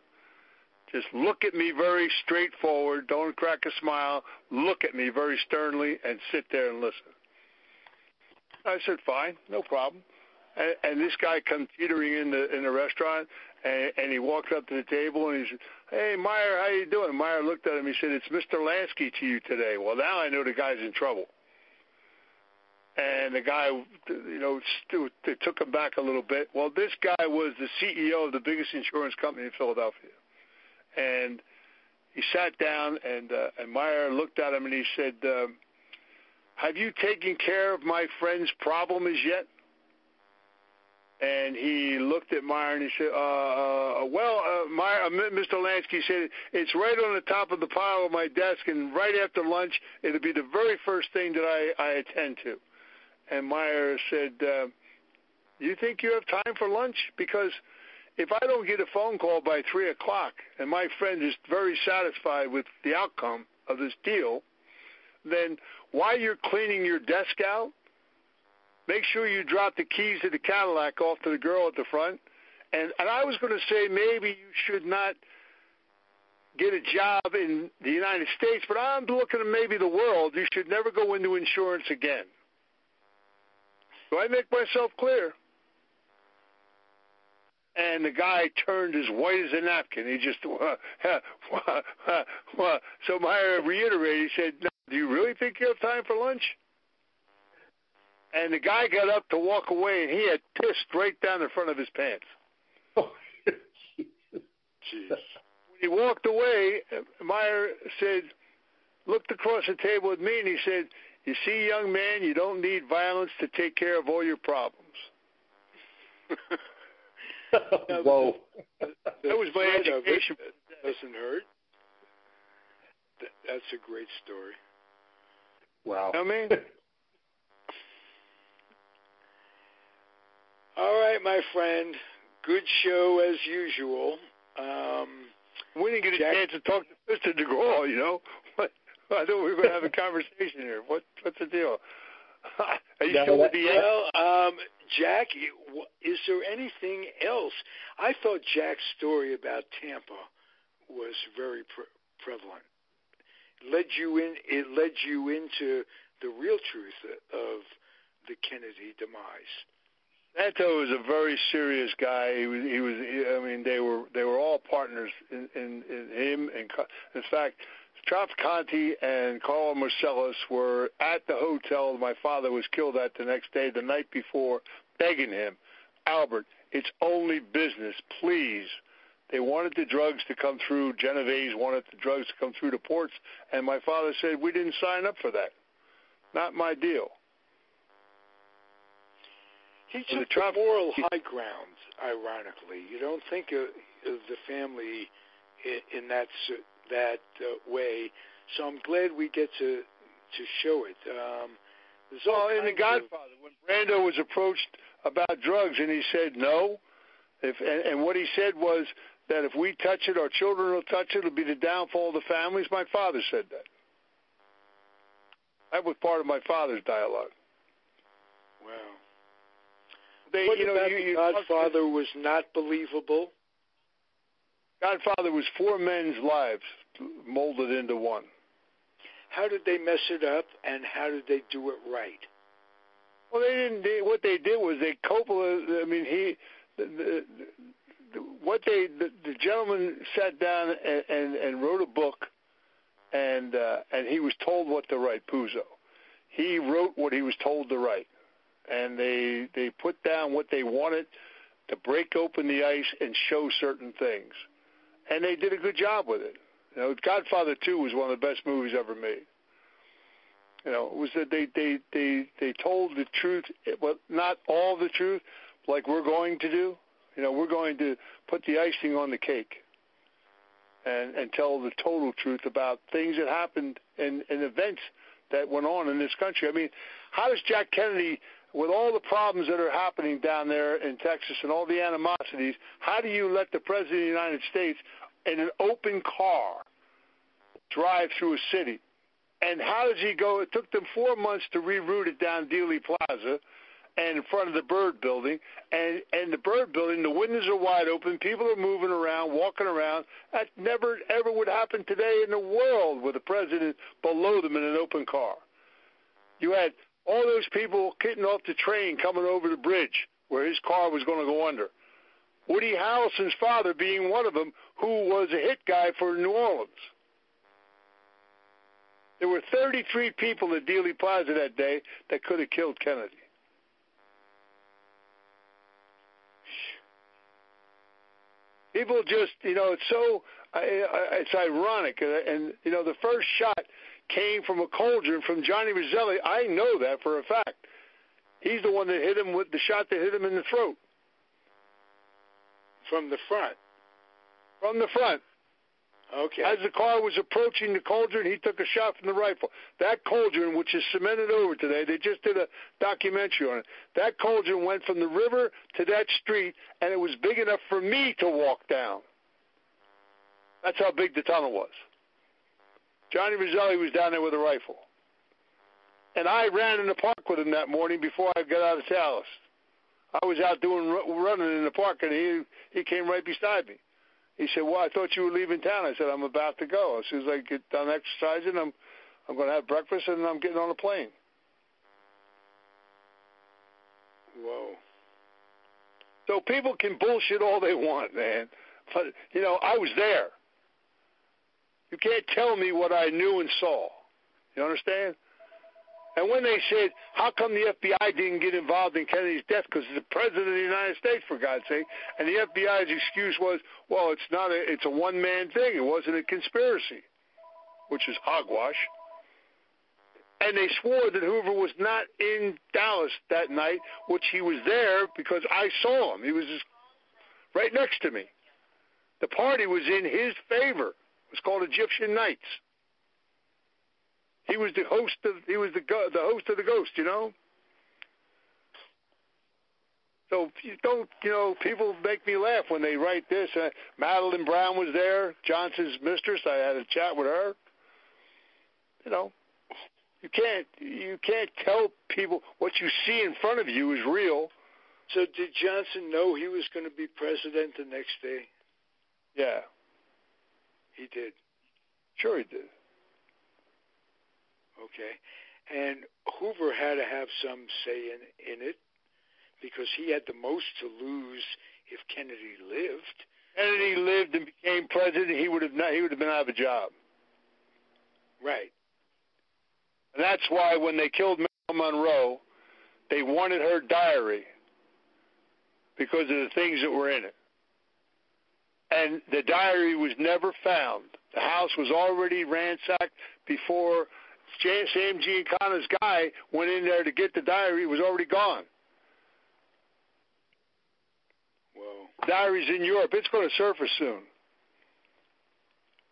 Just look at me very straightforward. Don't crack a smile. Look at me very sternly and sit there and listen. I said, fine, no problem. And this guy comes teetering in the restaurant, and he walked up to the table, and he said, hey, Meyer, how you doing? Meyer looked at him. He said, it's Mr. Lansky to you today. Well, now I know the guy's in trouble. And the guy, it took him back a little bit. Well, this guy was the CEO of the biggest insurance company in Philadelphia. And he sat down, and Meyer looked at him, and he said, have you taken care of my friend's problem as yet? And he looked at Meyer, and he said, Meyer, Mr. Lansky said, it's right on the top of the pile of my desk, and right after lunch, it'll be the very first thing that I attend to. And Meyer said, you think you have time for lunch? Because if I don't get a phone call by 3 o'clock and my friend is very satisfied with the outcome of this deal, then while you're cleaning your desk out, make sure you drop the keys to the Cadillac off to the girl at the front. And I was going to say maybe you should not get a job in the United States, but I'm looking at maybe the world. You should never go into insurance again. Do I make myself clear? And the guy turned as white as a napkin. He just, so Meyer reiterated, he said, no, do you really think you have time for lunch? And the guy got up to walk away, and he had pissed right down the front of his pants. Oh, jeez. When he walked away, Meyer said, looked across the table at me, and he said, you see, young man, you don't need violence to take care of all your problems. Whoa. That was my education. Doesn't hurt. That's a great story. Wow. I mean, all right, my friend. Good show as usual. We didn't get a chance to talk to Mr. DeGraw, I thought we were going to have a conversation here. What's the deal? Are you still with the end? Well, Jack, is there anything else? I thought Jack's story about Tampa was very prevalent. It led you into the real truth of the Kennedy demise? Santo was a very serious guy. I mean, they were all partners in him. And in fact, Trafficanti and Carlo Marcellus were at the hotel my father was killed at the next day, the night before, begging him, Albert, it's only business, please. They wanted the drugs to come through. Genovese wanted the drugs to come through the ports, and my father said, we didn't sign up for that. Not my deal. He took the moral high ground, ironically. You don't think of the family in that way, so I'm glad we get to show it. In The Godfather, when Brando was approached about drugs and he said no, and what he said was that if we touch it, our children will touch it, it'll be the downfall of the families. My father said that. That was part of my father's dialogue. Wow. What about The Godfather was not believable? Godfather was 4 men's lives molded into one. How did they mess it up, and how did they do it right? Well, they didn't. What they did was Coppola. I mean, the gentleman sat down and wrote a book, and he was told what to write. Puzo, he wrote what he was told to write, and they put down what they wanted to break open the ice and show certain things, and they did a good job with it. You know, Godfather 2 was one of the best movies ever made. You know, it was that they told the truth, but not all the truth, like we're going to do. You know, we're going to put the icing on the cake and tell the total truth about things that happened and events that went on in this country. I mean, how does Jack Kennedy, with all the problems that are happening down there in Texas and all the animosities, how do you let the President of the United States in an open car drive through a city? And how does he go? It took them 4 months to reroute it down Dealey Plaza and in front of the Bird Building. And the Bird Building, the windows are wide open. People are moving around, walking around. That never, ever would happen today in the world with the president below them in an open car. You had all those people getting off the train coming over the bridge where his car was going to go under. Woody Harrelson's father being one of them, who was a hit guy for New Orleans. There were 33 people at Dealey Plaza that day that could have killed Kennedy. People just, you know, it's ironic. And, you know, the first shot came from a cauldron from Johnny Roselli. I know that for a fact. He's the one that hit him with the shot that hit him in the throat. From the front? From the front. Okay. As the car was approaching the cauldron, he took a shot from the rifle. That cauldron, which is cemented over today, they just did a documentary on it. That cauldron went from the river to that street, and it was big enough for me to walk down. That's how big the tunnel was. Johnny Roselli was down there with a rifle. And I ran in the park with him that morning before I got out of Dallas. I was out running in the park, and he came right beside me. He said, well, I thought you were leaving town. I said, I'm about to go. As soon as I get done exercising, I'm going to have breakfast, and I'm getting on a plane. Whoa. So people can bullshit all they want, man. But, you know, I was there. You can't tell me what I knew and saw. You understand? And when they said, how come the FBI didn't get involved in Kennedy's death? Because it's the President of the United States, for God's sake. And the FBI's excuse was, well, it's a one-man thing. It wasn't a conspiracy, which is hogwash. And they swore that Hoover was not in Dallas that night, which he was there because I saw him. He was just right next to me. The party was in his favor. It was called Egyptian Nights. He was the host of the host of the Ghost, you know. So you don't, you know, people make me laugh when they write this. Madeline Brown was there, Johnson's mistress. I had a chat with her. You know, you can't tell people what you see in front of you is real. So did Johnson know he was going to be president the next day? Yeah. He did. Sure he did. Okay. And Hoover had to have some say in it because he had the most to lose if Kennedy lived. Kennedy lived and became president, he would have been out of a job. Right. And that's why when they killed Marilyn Monroe, they wanted her diary because of the things that were in it. And the diary was never found. The house was already ransacked before Sam Giancana's guy went in there to get the diary. It was already gone. Well, the diary's in Europe. It's going to surface soon.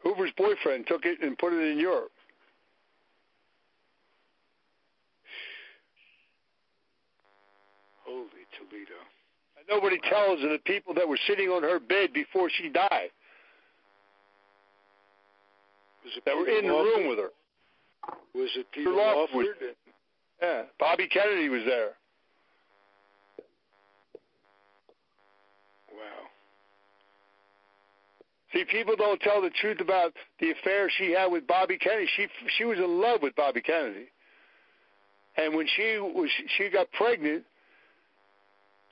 Hoover's boyfriend took it and put it in Europe. Holy Toledo. And nobody tells the people that were sitting on her bed before she died. That were in the room with her. Was it Peter Lawford? Yeah, Bobby Kennedy was there. Wow. See, people don't tell the truth about the affair she had with Bobby Kennedy. She was in love with Bobby Kennedy, and when she got pregnant,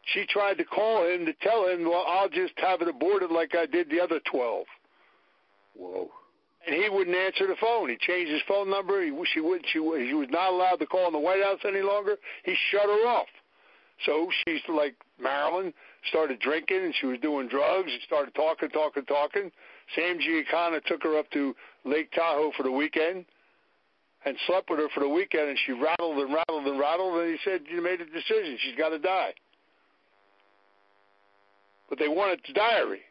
she tried to call him to tell him, "Well, I'll just have it aborted like I did the other 12." Whoa. And he wouldn't answer the phone. He changed his phone number. He was not allowed to call in the White House any longer. He shut her off. So she's like Marilyn, started drinking, and she was doing drugs. She started talking. Sam Giancana took her up to Lake Tahoe for the weekend and slept with her for the weekend, and she rattled, and he said, "You made a decision. She's got to die." But they wanted the diary.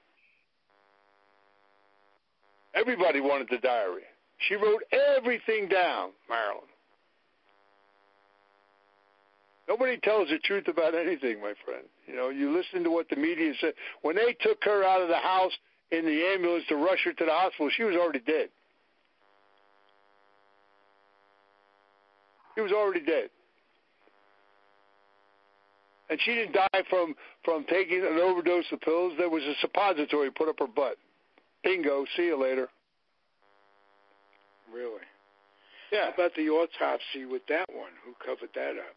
Everybody wanted the diary. She wrote everything down, Marilyn. Nobody tells the truth about anything, my friend. You know, you listen to what the media said. When they took her out of the house in the ambulance to rush her to the hospital, she was already dead. She was already dead. And she didn't die from taking an overdose of pills. There was a suppository put up her butt. Bingo, see you later. Really? Yeah. How about the autopsy with that one? Who covered that up?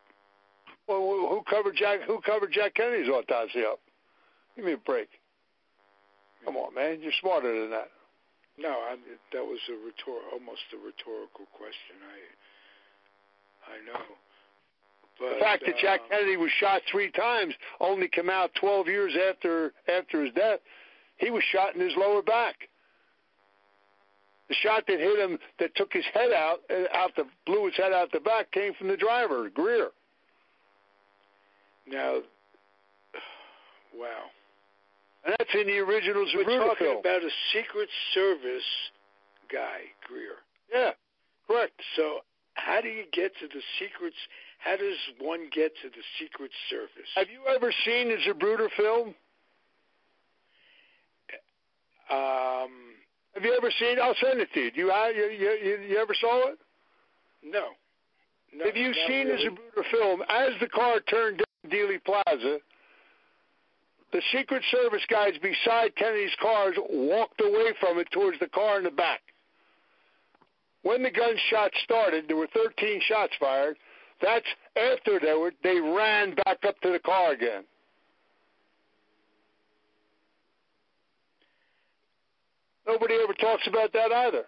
Well, who covered Jack Kennedy's autopsy up? Give me a break. Come on, man. You're smarter than that. No, that was almost a rhtorical question. I know. But, the fact that Jack Kennedy was shot 3 times only came out 12 years after his death. He was shot in his lower back. The shot that hit him, that took his head blew his head out the back, came from the driver, Greer. Now, wow. And that's in the original Zapruder film. We're talking about a Secret Service guy, Greer. Yeah, correct. So how do you get to the secrets? How does one get to the Secret Service? Have you ever seen the Zapruder film? Have you ever seen it? I'll send it to you. You ever saw it? No. Have you seen the Zapruder film? As the car turned down Dealey Plaza, the Secret Service guys beside Kennedy's cars walked away from it towards the car in the back. When the gunshot started, there were 13 shots fired. That's after they ran back up to the car again. Nobody ever talks about that either.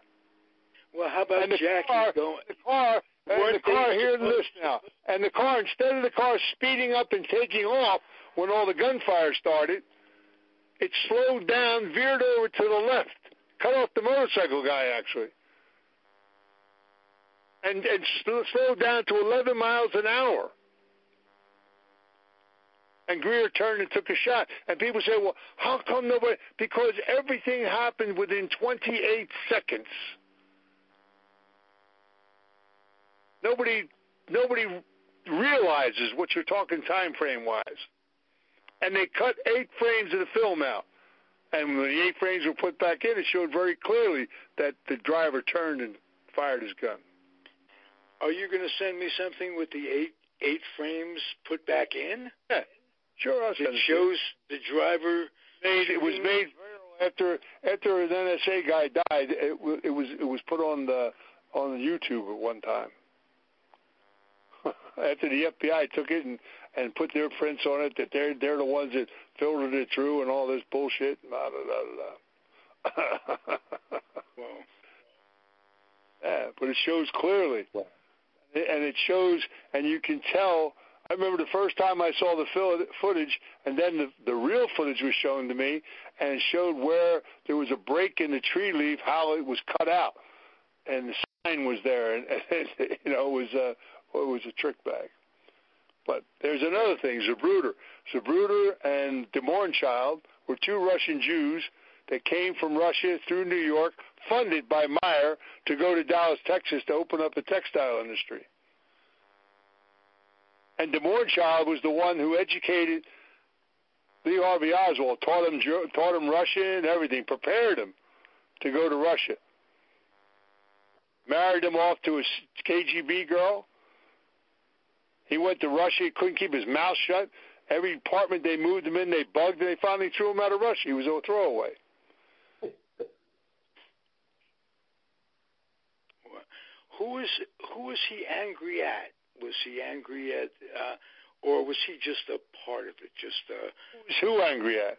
Well, how about Jackie going? The car, hear this now. And the car, instead of the car speeding up and taking off when all the gunfire started, it slowed down, veered over to the left, cut off the motorcycle guy, actually, and slowed down to 11 miles an hour. And Greer turned and took a shot. And people say, well, how come nobody? Because everything happened within 28 seconds. Nobody realizes what you're talking time frame-wise. And they cut 8 frames of the film out. And when the 8 frames were put back in, it showed very clearly that the driver turned and fired his gun. Are you going to send me something with the eight frames put back in? Yeah. Sure, I'll send it. It shows the driver. It was made viral after an NSA guy died. It was put on the YouTube at one time. after the FBI took it and put their prints on it, that they're the ones that filtered it through and all this bullshit. Blah, blah, blah, blah. Well, yeah, but it shows clearly. And it shows, and you can tell. I remember the first time I saw the footage, and then the real footage was shown to me, and it showed where there was a break in the tree leaf, how it was cut out, and the sign was there, and you know, it was a trick bag. But there's another thing, Zapruder and de Morenchild were two Russian Jews that came from Russia through New York, funded by Meyer to go to Dallas, Texas to open up a textile industry. And de Morenchild was the one who educated Lee Harvey Oswald, taught him Russian, everything, prepared him to go to Russia. Married him off to a KGB girl. He went to Russia. He couldn't keep his mouth shut. Every apartment they moved him in, they bugged, and they finally threw him out of Russia. He was a throwaway. Who was he angry at? Was he angry at, or was he just a part of it? Who angry at?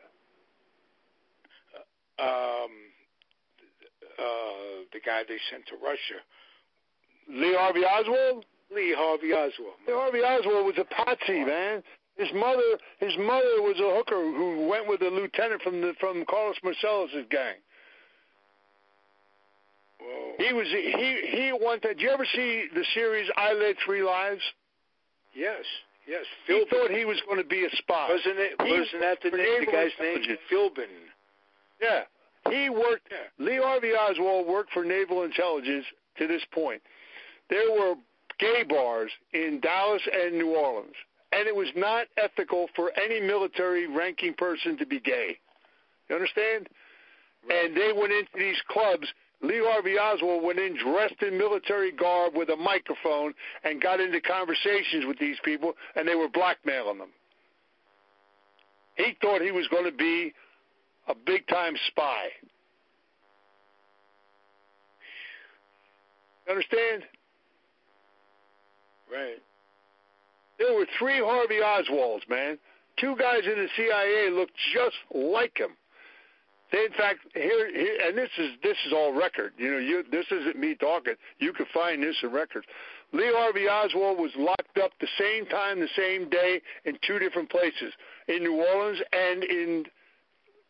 The guy they sent to Russia. Lee Harvey Oswald? Lee Harvey Oswald. Lee Harvey Oswald was a patsy, man. His mother was a hooker who went with a lieutenant from Carlos Marcellus's gang. Whoa. He wanted. Did you ever see the series I Led Three Lives? Yes. He thought he was going to be a spy. Wasn't that the guy's name? Philbin. Yeah. He worked. Yeah. Lee Harvey Oswald worked for Naval Intelligence to this point. There were gay bars in Dallas and New Orleans, and it was not ethical for any military ranking person to be gay. You understand? Right. And they went into these clubs. Lee Harvey Oswald went in dressed in military garb with a microphone and got into conversations with these people, and they were blackmailing them. He thought he was going to be a big-time spy. Understand? Right. There were three Harvey Oswalds, man. Two guys in the CIA looked just like him. They, in fact, here, and this is all record. You know, this isn't me talking. You can find this in records. Lee Harvey Oswald was locked up the same time, the same day, in two different places, in New Orleans and in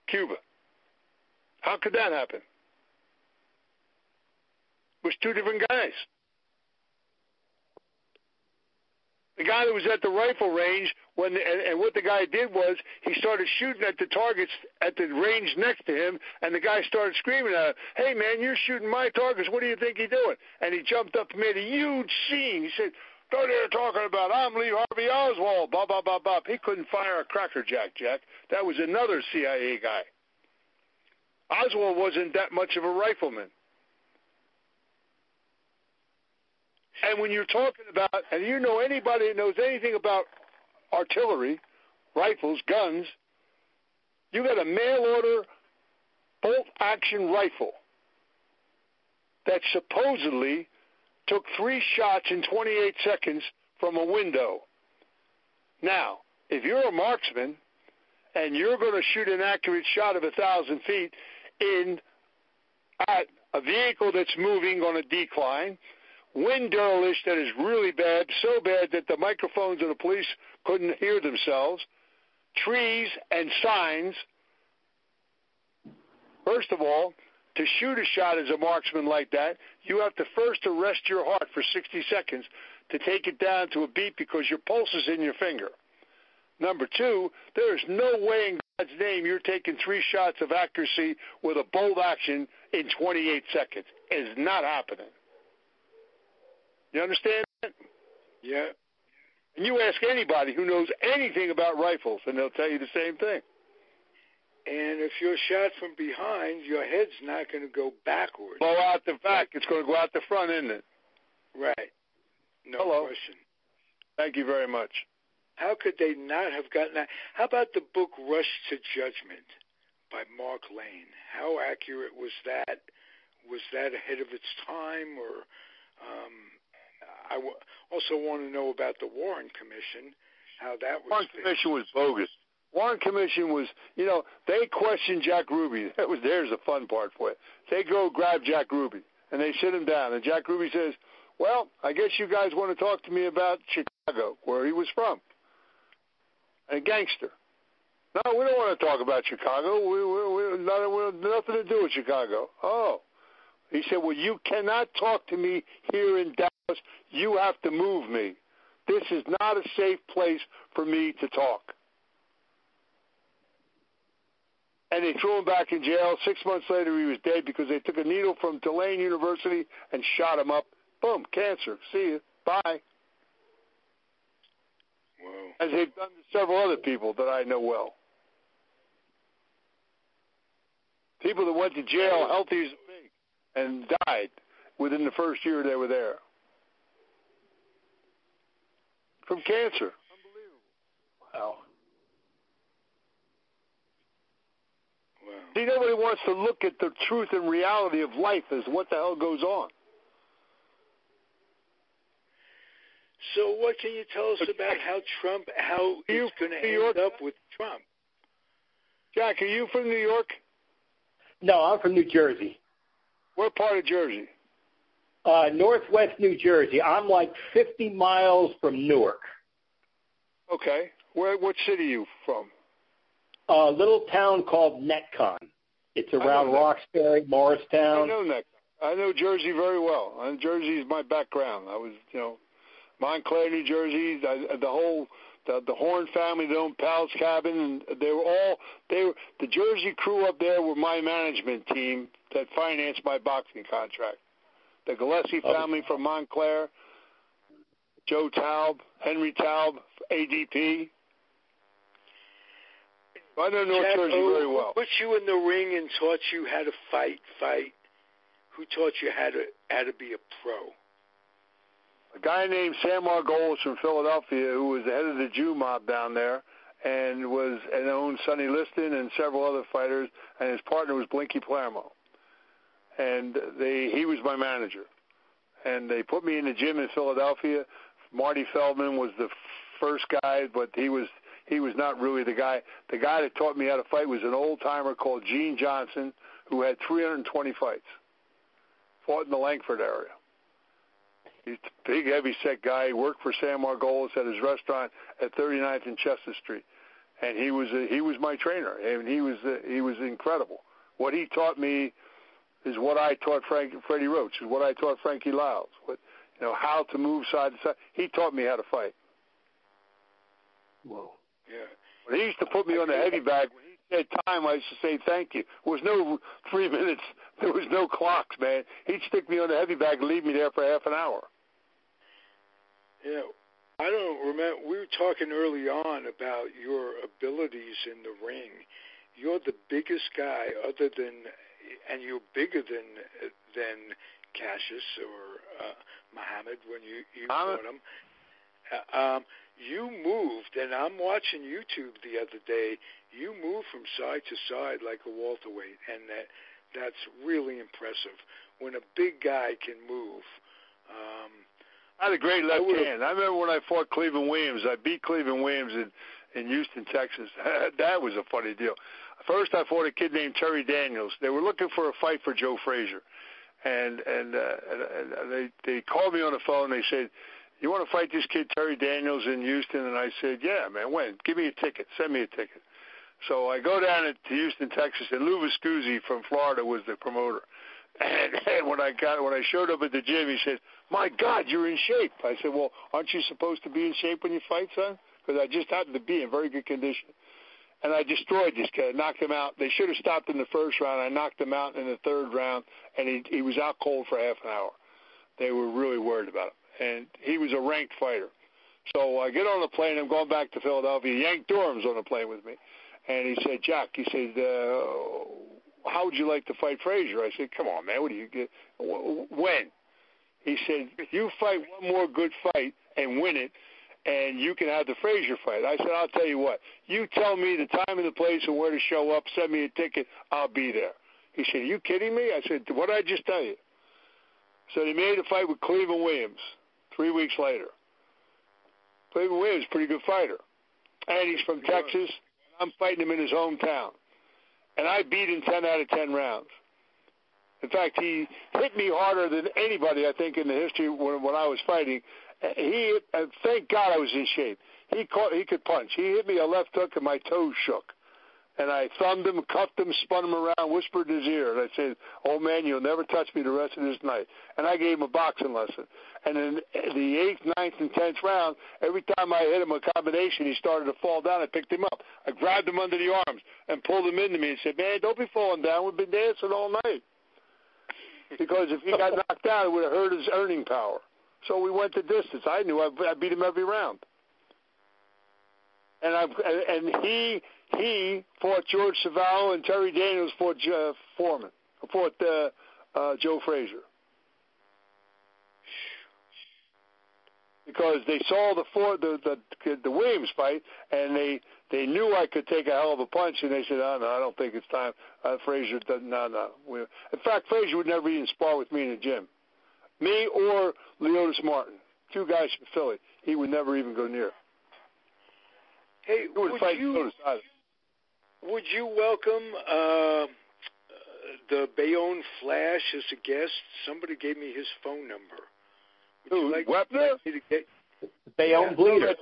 Cuba. How could that happen? It was two different guys. The guy that was at the rifle range, and what the guy did was he started shooting at the targets at the range next to him, and the guy started screaming at him, "Hey, man, you're shooting my targets. What do you think you're doing?" And he jumped up and made a huge scene. He said, "Go there talking about, I'm Lee Harvey Oswald, blah, blah, blah, blah." He couldn't fire a Cracker Jack. That was another CIA guy. Oswald wasn't that much of a rifleman. And when you're talking about, and you know anybody that knows anything about artillery, rifles, guns, you got a mail-order bolt-action rifle that supposedly took 3 shots in 28 seconds from a window. Now, if you're a marksman and you're going to shoot an accurate shot of 1,000 feet at a vehicle that's moving on a decline, wind derelish that is really bad, so bad that the microphones of the police couldn't hear themselves, trees and signs. First of all, to shoot a shot as a marksman like that, you have to first arrest your heart for 60 seconds to take it down to a beat because your pulse is in your finger. Number 2, there is no way in God's name you're taking 3 shots of accuracy with a bolt action in 28 seconds. It is not happening. You understand that? Yeah. And you ask anybody who knows anything about rifles, and they'll tell you the same thing. And if you're shot from behind, your head's not going to go backwards. Blow out the back. It's going to go out the front, isn't it? Right. No question. Thank you very much. How could they not have gotten that? How about the book Rush to Judgment by Mark Lane? How accurate was that? Was that ahead of its time? Or also want to know about the Warren Commission, how that was. Warren Commission was bogus. Warren Commission was, they questioned Jack Ruby. There's the fun part for it. They go grab Jack Ruby, and they sit him down. And Jack Ruby says, well, I guess you guys want to talk to me about Chicago, where he was from. A gangster. No, we don't want to talk about Chicago. We nothing to do with Chicago. Oh. He said, well, you cannot talk to me here in Dallas. You have to move me. This is not a safe place for me to talk. And they threw him back in jail. 6 months later, he was dead because they took a needle from Tulane University and shot him up. Boom, cancer. See you. Bye. Wow. As they've done to several other people that I know well. People that went to jail healthy as a pig and died within the first year they were there. From cancer. Unbelievable. Wow. See, nobody wants to look at the truth and reality of life as what the hell goes on. So what can you tell us about how it's going to end up with Trump? Jack, are you from New York? No, I'm from New Jersey. What part of Jersey? Northwest New Jersey. I'm like 50 miles from Newark. Okay. What city are you from? A little town called Netcon. It's around Roxbury, Morristown. I know Netcon. I know Jersey very well. And Jersey is my background. I was, Montclair, New Jersey. The Horn family that owned Pal's Cabin, and the Jersey crew up there were my management team that financed my boxing contract. The Gillespie family from Montclair, Joe Taub, Henry Taub, ADP. I know North Jersey very well. Who put you in the ring and taught you how to fight? Who taught you how to be a pro? A guy named Sam Margolis from Philadelphia, who was the head of the Jew mob down there, and owned Sonny Liston and several other fighters, and his partner was Blinky Palermo. And he was my manager. And they put me in the gym in Philadelphia. Marty Feldman was the first guy, but he was not really the guy. The guy that taught me how to fight was an old-timer called Gene Johnson, who had 320 fights, fought in the Langford area. He's a big, heavy-set guy. He worked for Sam Margolis at his restaurant at 39th and Chester Street, and he was my trainer, and he was incredible. What he taught me is what I taught Freddie Roach, is what I taught Frankie Lyles. How to move side to side. He taught me how to fight. Whoa. Yeah. When he used to put me on the heavy bag, when he said time, I used to say thank you. There was no 3 minutes. There was no clocks, man. He'd stick me on the heavy bag and leave me there for half an hour. Yeah. I don't remember. We were talking early on about your abilities in the ring. You're the biggest guy and you're bigger than Cassius or Muhammad when you fought him. You moved, and I'm watching YouTube the other day. You moved from side to side like a welterweight, and that's really impressive. When a big guy can move. I had a great left hand. I remember when I fought Cleveland Williams. I beat Cleveland Williams in Houston, Texas. That was a funny deal. First, I fought a kid named Terry Daniels. They were looking for a fight for Joe Frazier, and they called me on the phone. They said, "You want to fight this kid Terry Daniels in Houston?" And I said, "Yeah, man. When? Give me a ticket. Send me a ticket." So I go down to Houston, Texas, and Lou Viscusi from Florida was the promoter. And when I showed up at the gym, he said, "My God, you're in shape." I said, "Well, aren't you supposed to be in shape when you fight, son?" Because I just happened to be in very good condition. And I destroyed this kid, knocked him out. They should have stopped in the first round. I knocked him out in the third round, and he was out cold for half an hour. They were really worried about him. And he was a ranked fighter. So I get on the plane. I'm going back to Philadelphia. Yank Durham's on the plane with me. And he said, "Jack," he said, "how would you like to fight Frazier?" I said, "Come on, man. What do you get? When?" He said, "You fight one more good fight and win it, and you can have the Frazier fight." I said, "I'll tell you what. You tell me the time and the place and where to show up. Send me a ticket. I'll be there." He said, "Are you kidding me?" I said, "What did I just tell you?" So they made a fight with Cleveland Williams, 3 weeks later. Floyd Mayweather's a pretty good fighter. And he's from Texas. I'm fighting him in his hometown. And I beat him 10 out of 10 rounds. In fact, he hit me harder than anybody, I think, in the history when I was fighting. Thank God I was in shape. He could punch. He hit me a left hook and my toes shook. And I thumbed him, cuffed him, spun him around, whispered in his ear. And I said, "Oh, man, you'll never touch me the rest of this night." And I gave him a boxing lesson. And in the 8th, 9th, and 10th round, every time I hit him a combination, he started to fall down. I picked him up. I grabbed him under the arms and pulled him into me and said, "Man, don't be falling down. We've been dancing all night." Because if he got knocked down, it would have hurt his earning power. So we went the distance. I knew I beat him every round. And he fought George Savallo, and Terry Daniels fought Joe Frazier. Because they saw the Williams fight, and they knew I could take a hell of a punch, and they said, "Oh, no, I don't think it's time." Frazier doesn't. No. In fact, Frazier would never even spar with me in the gym. Me or Leotis Martin, 2 guys from Philly. He would never even go near. Hey, would you welcome the Bayonne Flash as a guest? Somebody gave me his phone number. Would you like Wepner? me to get Bayonne Bleeder.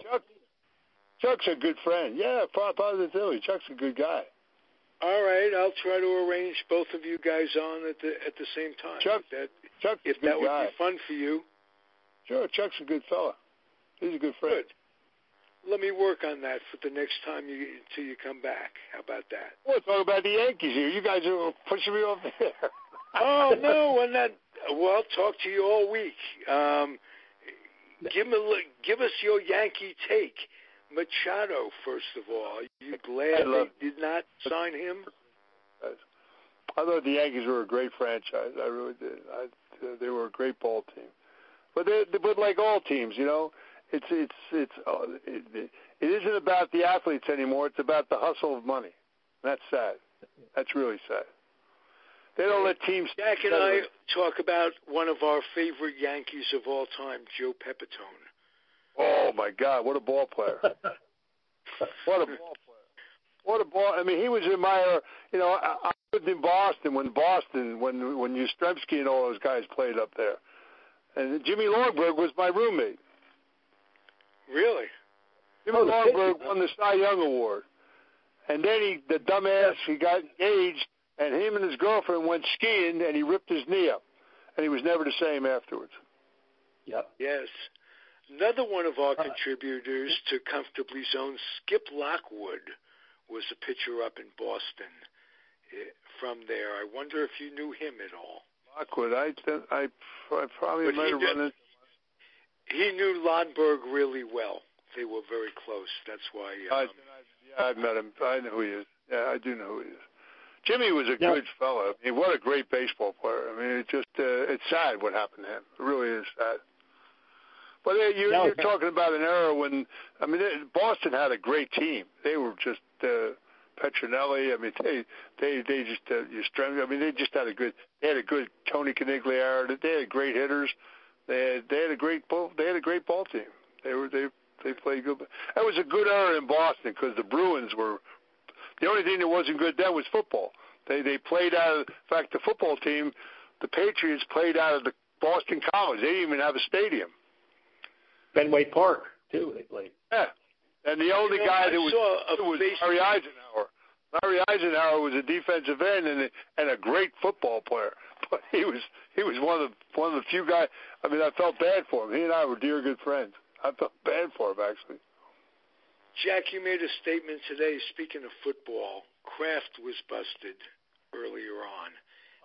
Chuck's a good friend. Yeah, positively. Chuck's a good guy. All right, I'll try to arrange both of you guys on at the same time. Chuck's if a good that would guy. be fun for you. Sure, Chuck's a good fella. He's a good friend. Good. Let me work on that for the next time until you come back. How about that? We'll talk about the Yankees here. You guys are pushing me off there. Oh, no, I'm not. Well, I'll talk to you all week. Give us your Yankee take. Machado, first of all. Are you glad they did not sign him? I thought the Yankees were a great franchise. I really did. They were a great ball team. But like all teams, you know, it isn't about the athletes anymore. It's about the hustle of money. That's sad. That's really sad. They don't let teams. Jack and I talk about one of our favorite Yankees of all time, Joe Pepitone. Oh my God! What a ball player! What a ball player! What a ball! I mean, he was in my. You know, I lived in Boston when Yastrzemski and all those guys played up there, and Jimmy Longberg was my roommate. Really? Jimmy Longberg won the Cy Young Award, and then the dumbass he got engaged, and him and his girlfriend went skiing, and he ripped his knee up, and he was never the same afterwards. Yep. Yes. Another one of our contributors to Comfortably Zoned, Skip Lockwood, was a pitcher up in Boston from there. I wonder if you knew him at all. Lockwood, I probably might have run into. He knew Lundberg really well. They were very close. That's why. I've met him. I know who he is. Yeah, I do know who he is. Jimmy was a good fellow. I mean, what a great baseball player. I mean, it's sad what happened to him. It really is sad. But you're talking about an era when, I mean, Boston had a great team. They were just Petronelli. I mean, they just Yastrzemski. I mean, they had a good Tony Canigliaro. They had great hitters. They had a great ball team. They played good. That was a good era in Boston because the Bruins were. The only thing that wasn't good then was football. They played out of. In fact, the football team, the Patriots played out of the Boston College. They didn't even have a stadium. Fenway Park too. They played. Yeah, and the only guy that was Larry Eisenhower. Larry Eisenhower was a defensive end and a great football player. But he was one of the few guys. I mean, I felt bad for him. He and I were dear good friends. I felt bad for him actually. Jack, you made a statement today. Speaking of football, Kraft was busted earlier on.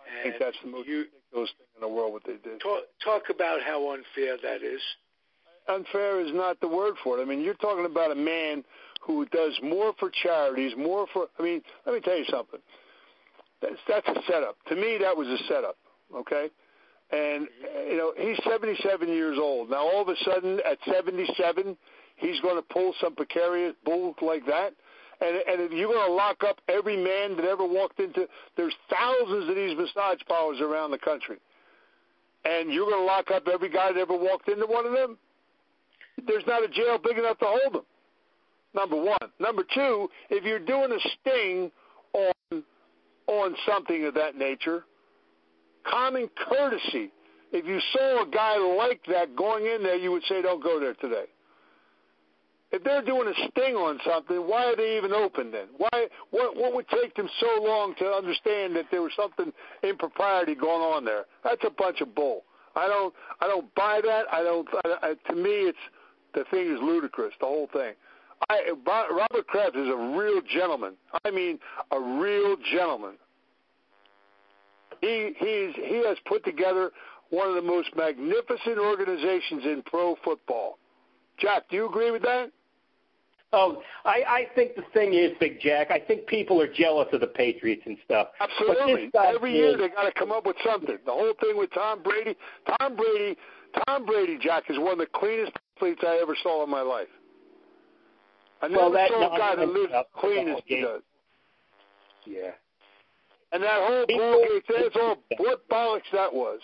I think that's the most ridiculous thing in the world. What they did. Talk about how unfair that is. Unfair is not the word for it. I mean, you're talking about a man who does more for charities, more for. I mean, let me tell you something. That's a setup. To me, that was a setup. Okay, and you know he's 77 years old now. All of a sudden, at 77, he's going to pull some precarious bull like that. And if you're going to lock up every man that ever walked into, there's thousands of these massage parlors around the country. and you're going to lock up every guy that ever walked into one of them? There's not a jail big enough to hold them, number one. Number two, if you're doing a sting on something of that nature, common courtesy, if you saw a guy like that going in there, you would say, don't go there today. If they're doing a sting on something, why are they even open then? What would take them so long to understand that there was something impropriety going on there? That's a bunch of bull. I don't buy that. To me, the thing is ludicrous, the whole thing. Robert Kraft is a real gentleman. I mean, a real gentleman. He has put together one of the most magnificent organizations in pro football. Jack, do you agree with that? Oh, I think the thing is, Big Jack, I think people are jealous of the Patriots and stuff. Absolutely. Every year they got to come up with something. The whole thing with Tom Brady, Jack, is one of the cleanest athletes I ever saw in my life. I never saw a guy that lives clean as he does. Yeah. And that whole ball game, that's all what bollocks that was.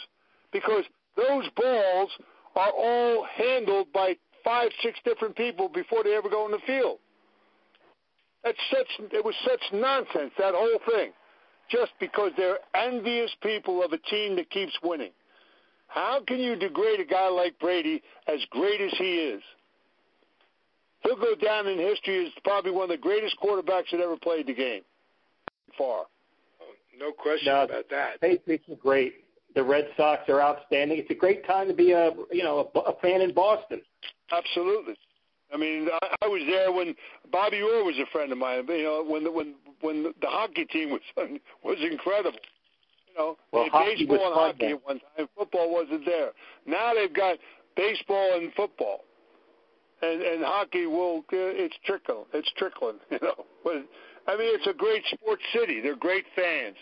Because those balls are all handled by 5, 6 different people before they ever go in the field. It was such nonsense, that whole thing, just because they're envious people of a team that keeps winning. How can you degrade a guy like Brady, as great as he is? He'll go down in history as probably one of the greatest quarterbacks that ever played the game. Far. No question about that. Patriots are great. The Red Sox are outstanding. It's a great time to be a fan in Boston. Absolutely. I mean, I was there when Bobby Orr was a friend of mine. You know, when the hockey team was incredible. You know, they had baseball and hockey at one time. Football wasn't there. Now they've got baseball and football, and hockey it's trickling. You know, but I mean, it's a great sports city. They're great fans.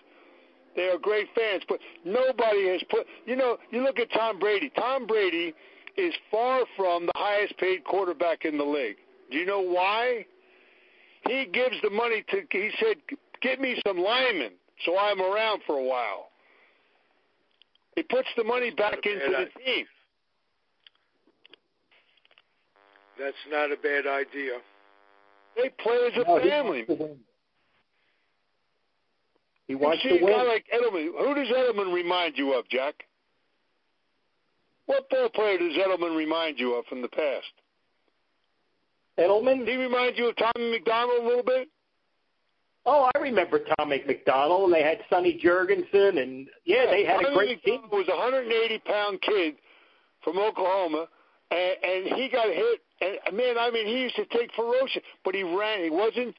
They are great fans, but nobody has put. You know, you look at Tom Brady. Tom Brady is far from the highest paid quarterback in the league. Do you know why? He gives the money he said, get me some linemen so I'm around for a while. He puts the money back into the team. That's not a bad idea. They play as a family. He wants to win. A guy like Edelman. Who does Edelman remind you of, Jack? What ball player does Edelman remind you of from the past? Edelman? Does he remind you of Tommy McDonald a little bit? Oh, I remember Tommy McDonald, and they had Sonny Jurgensen, and they had a great team. Tommy was a 180-pound kid from Oklahoma, and he got hit. And man, I mean, he used to take ferocious, but he ran. He wasn't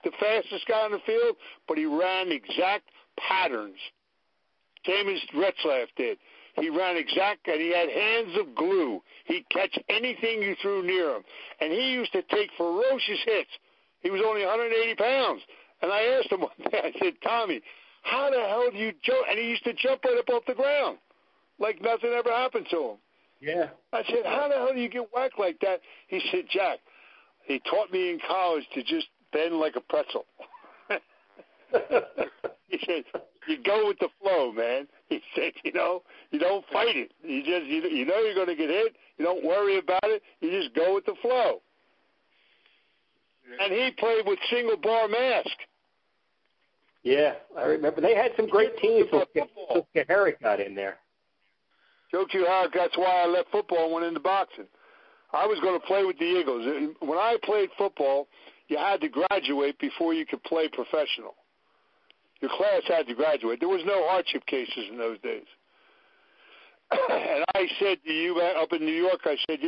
the fastest guy on the field, but he ran exact patterns, same as Retzlaff did. He ran exact, and he had hands of glue. He'd catch anything you threw near him, and he used to take ferocious hits. He was only 180 pounds, and I asked him one day, I said, Tommy, how the hell do you jump? And he used to jump right up off the ground like nothing ever happened to him. Yeah. I said, how the hell do you get whacked like that? He said, Jack, he taught me in college to just bend like a pretzel. He said, you go with the flow, man. He said, you don't fight it. You know you're going to get hit. You don't worry about it. You just go with the flow. Yeah. And he played with single bar mask. Yeah, I remember. They had some great teams. So Herrick got in there. Joe Q. Herrick, that's why I left football and went into boxing. I was going to play with the Eagles. When I played football, you had to graduate before you could play professional. Your class had to graduate. There was no hardship cases in those days. And I said to you up in New York, I said,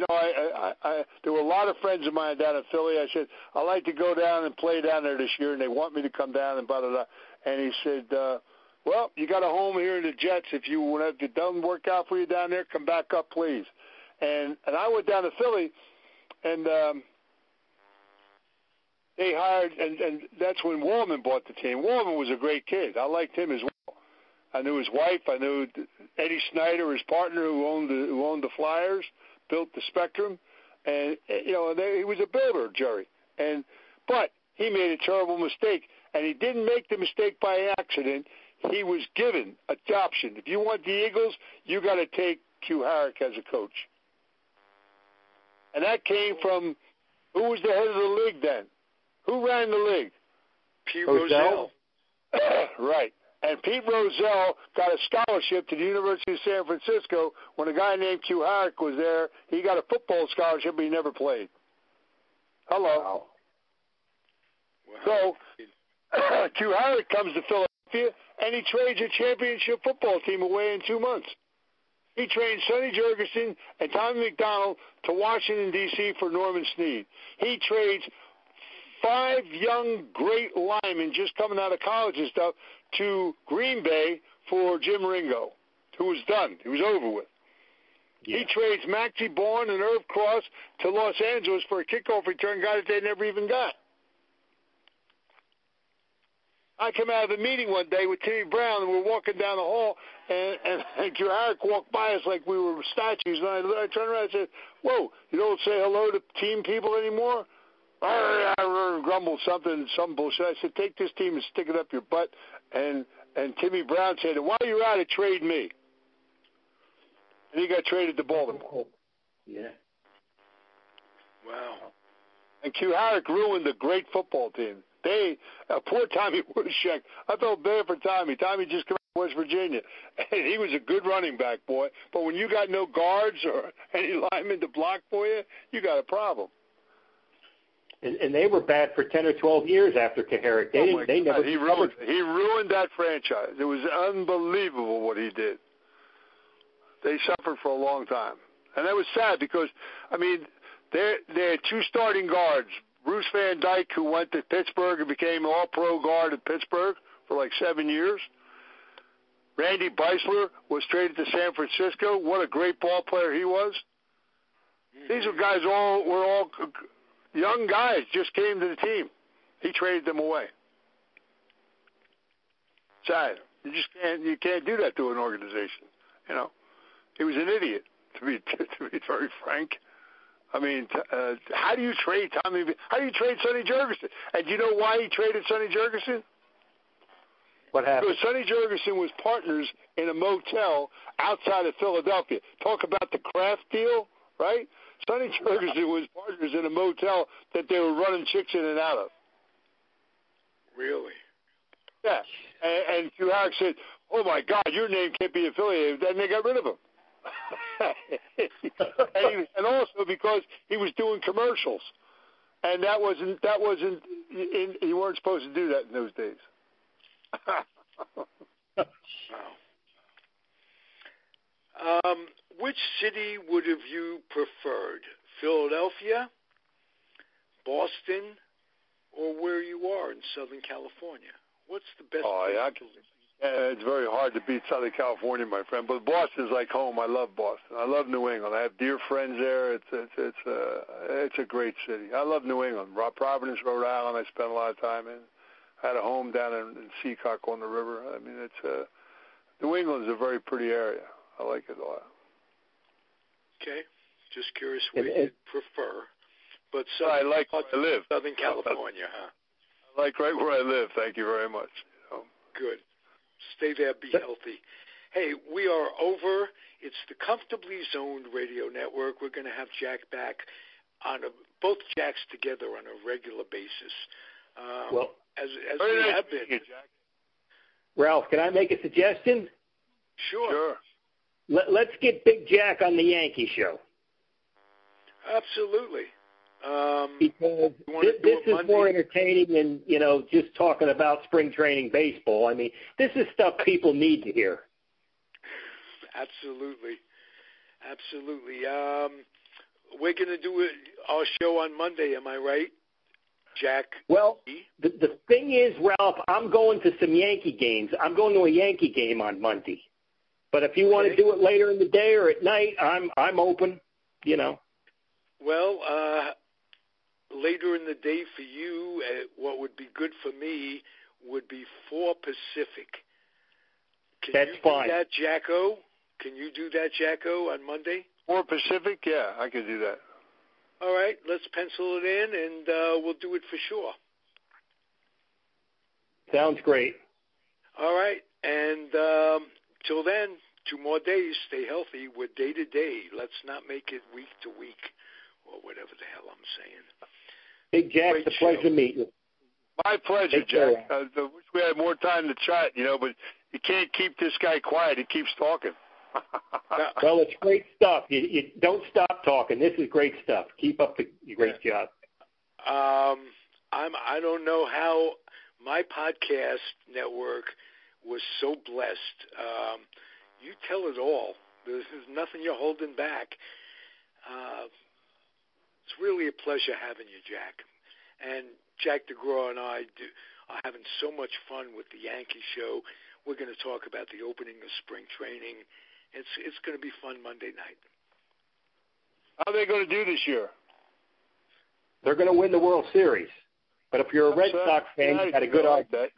there were a lot of friends of mine down in Philly. I said, I'd like to go down and play down there this year, and they want me to come down and blah, blah, blah. And he said, well, you got a home here in the Jets. If it doesn't work out for you down there, come back up, please. And I went down to Philly, and they hired, and that's when Wallman bought the team. Wallman was a great kid. I liked him as well. I knew his wife. I knew Eddie Snyder, his partner, who owned the Flyers, built the Spectrum, and he was a builder, Jerry. But he made a terrible mistake, and he didn't make the mistake by accident. he was given an option. If you want the Eagles, you got to take Q Harrick as a coach. And that came from, who was the head of the league then? Who ran the league? Pete Rozelle. Right. And Pete Rozelle got a scholarship to the University of San Francisco. When a guy named Q Harrick was there, he got a football scholarship, but he never played. Hello. Wow. So Q Harrick comes to Philadelphia, and he trades a championship football team away in 2 months. He trained Sonny Jurgensen and Tommy McDonald to Washington, D.C. for Norman Snead. He trades 5 young, great linemen just coming out of college and stuff to Green Bay for Jim Ringo, who was done. He was over with. Yeah. He trades Maxie Bourne and Irv Cross to Los Angeles for a kickoff return guy that they never even got. I come out of a meeting one day with Timmy Brown, and we're walking down the hall, and Q Harrick walked by us like we were statues. And I turned around and said, "Whoa, you don't say hello to team people anymore?" I grumbled some bullshit. I said, "Take this team and stick it up your butt." And Timmy Brown said, "While you're at it, trade me." And he got traded to Baltimore. Yeah. Wow. And Q Harrick ruined a great football team. Poor Tommy Woodchuck. I felt bad for Tommy. Tommy just came out of West Virginia. And he was a good running back, boy. But when you got no guards or any linemen to block for you, you got a problem. And they were bad for 10 or 12 years after Kaharick. He ruined that franchise. It was unbelievable what he did. They suffered for a long time. And that was sad because, I mean, they had 2 starting guards. Bruce Van Dyke, who went to Pittsburgh and became an all-pro guard at Pittsburgh for like 7 years. Randy Beisler was traded to San Francisco. What a great ball player he was. These were guys were all young guys, just came to the team. He traded them away. Sad. You can't do that to an organization. You know, he was an idiot, to be very frank. I mean, how do you trade Tommy? How do you trade Sonny Jurgensen? And do you know why he traded Sonny Jurgensen? What happened? Because Sonny Jurgensen was partners in a motel outside of Philadelphia. Talk about the Kraft deal, right? Sonny Jurgensen was partners in a motel that they were running chicks in and out of. Really? Yeah. And Q Harrick said, "Oh, my God, your name can't be affiliated." And they got rid of him. and also because he was doing commercials. And that wasn't you weren't supposed to do that in those days. Wow. Which city would have you preferred? Philadelphia, Boston, or where you are in Southern California? What's the best place to live? It's very hard to beat Southern California, my friend. But Boston's like home. I love Boston. I love New England. I have dear friends there. It's a great city. I love New England. Providence, Rhode Island. I spent a lot of time in. I had a home down in Seacock on the river. I mean, New England's a very pretty area. I like it a lot. Okay, just curious what you prefer. But I like where I live. Southern California, huh? I like right where I live. Thank you very much. Good. Stay there, be healthy. Hey, we are over. It's the Comfortably Zoned Radio Network. We're going to have Jack back on both Jacks together on a regular basis. As we have been. Jack. Ralph, can I make a suggestion? Sure. Let's get Big Jack on the Yankee show. Absolutely. Because this is more entertaining than, just talking about spring training baseball. I mean, this is stuff people need to hear. Absolutely. We're going to do our show on Monday, am I right, Jack? Well, the thing is, Ralph, I'm going to some Yankee games. I'm going to a Yankee game on Monday. But if you want to do it later in the day or at night, I'm open, Well, later in the day for you, what would be good for me would be 4 Pacific. That's fine. Can you do that, Jacko, on Monday? 4 Pacific? Yeah, I can do that. All right, let's pencil it in, and we'll do it for sure. Sounds great. All right. And till then, 2 more days. Stay healthy. We're day to day. Let's not make it week to week or whatever the hell I'm saying. Big Jack, it's a pleasure to meet you. My pleasure, Jack. I wish we had more time to chat, but you can't keep this guy quiet. He keeps talking. Well, it's great stuff. You don't stop talking. This is great stuff. Keep up the great job. I don't know how my podcast network was so blessed. You tell it all. There's nothing you're holding back. It's really a pleasure having you, Jack. And Jack DeGraw and I are having so much fun with the Yankee show. We're going to talk about the opening of spring training. It's going to be fun Monday night. How are they going to do this year? They're going to win the World Series. But if you're a Red Sox fan, you got a good argument.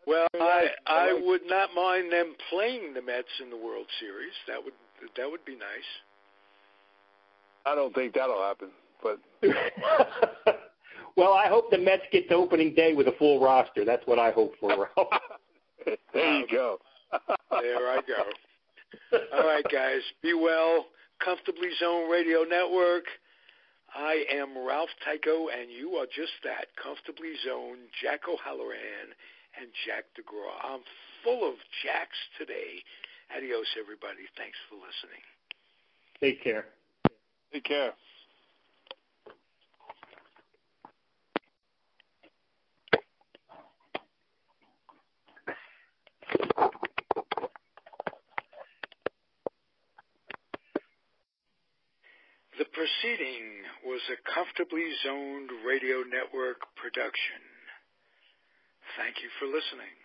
Well, I would not mind them playing the Mets in the World Series. That would be nice. I don't think that'll happen, but well, I hope the Mets get to opening day with a full roster. That's what I hope for, Ralph. There you go. There I go. All right, guys. Be well. Comfortably Zone Radio Network. I am Ralph Tycho, and you are just that, Comfortably Zoned, Jack O'Halloran, and Jack DeGraw. I'm full of Jacks today. Adios, everybody. Thanks for listening. Take care. Take care. The proceeding was a Comfortably Zoned Radio Network production. Thank you for listening.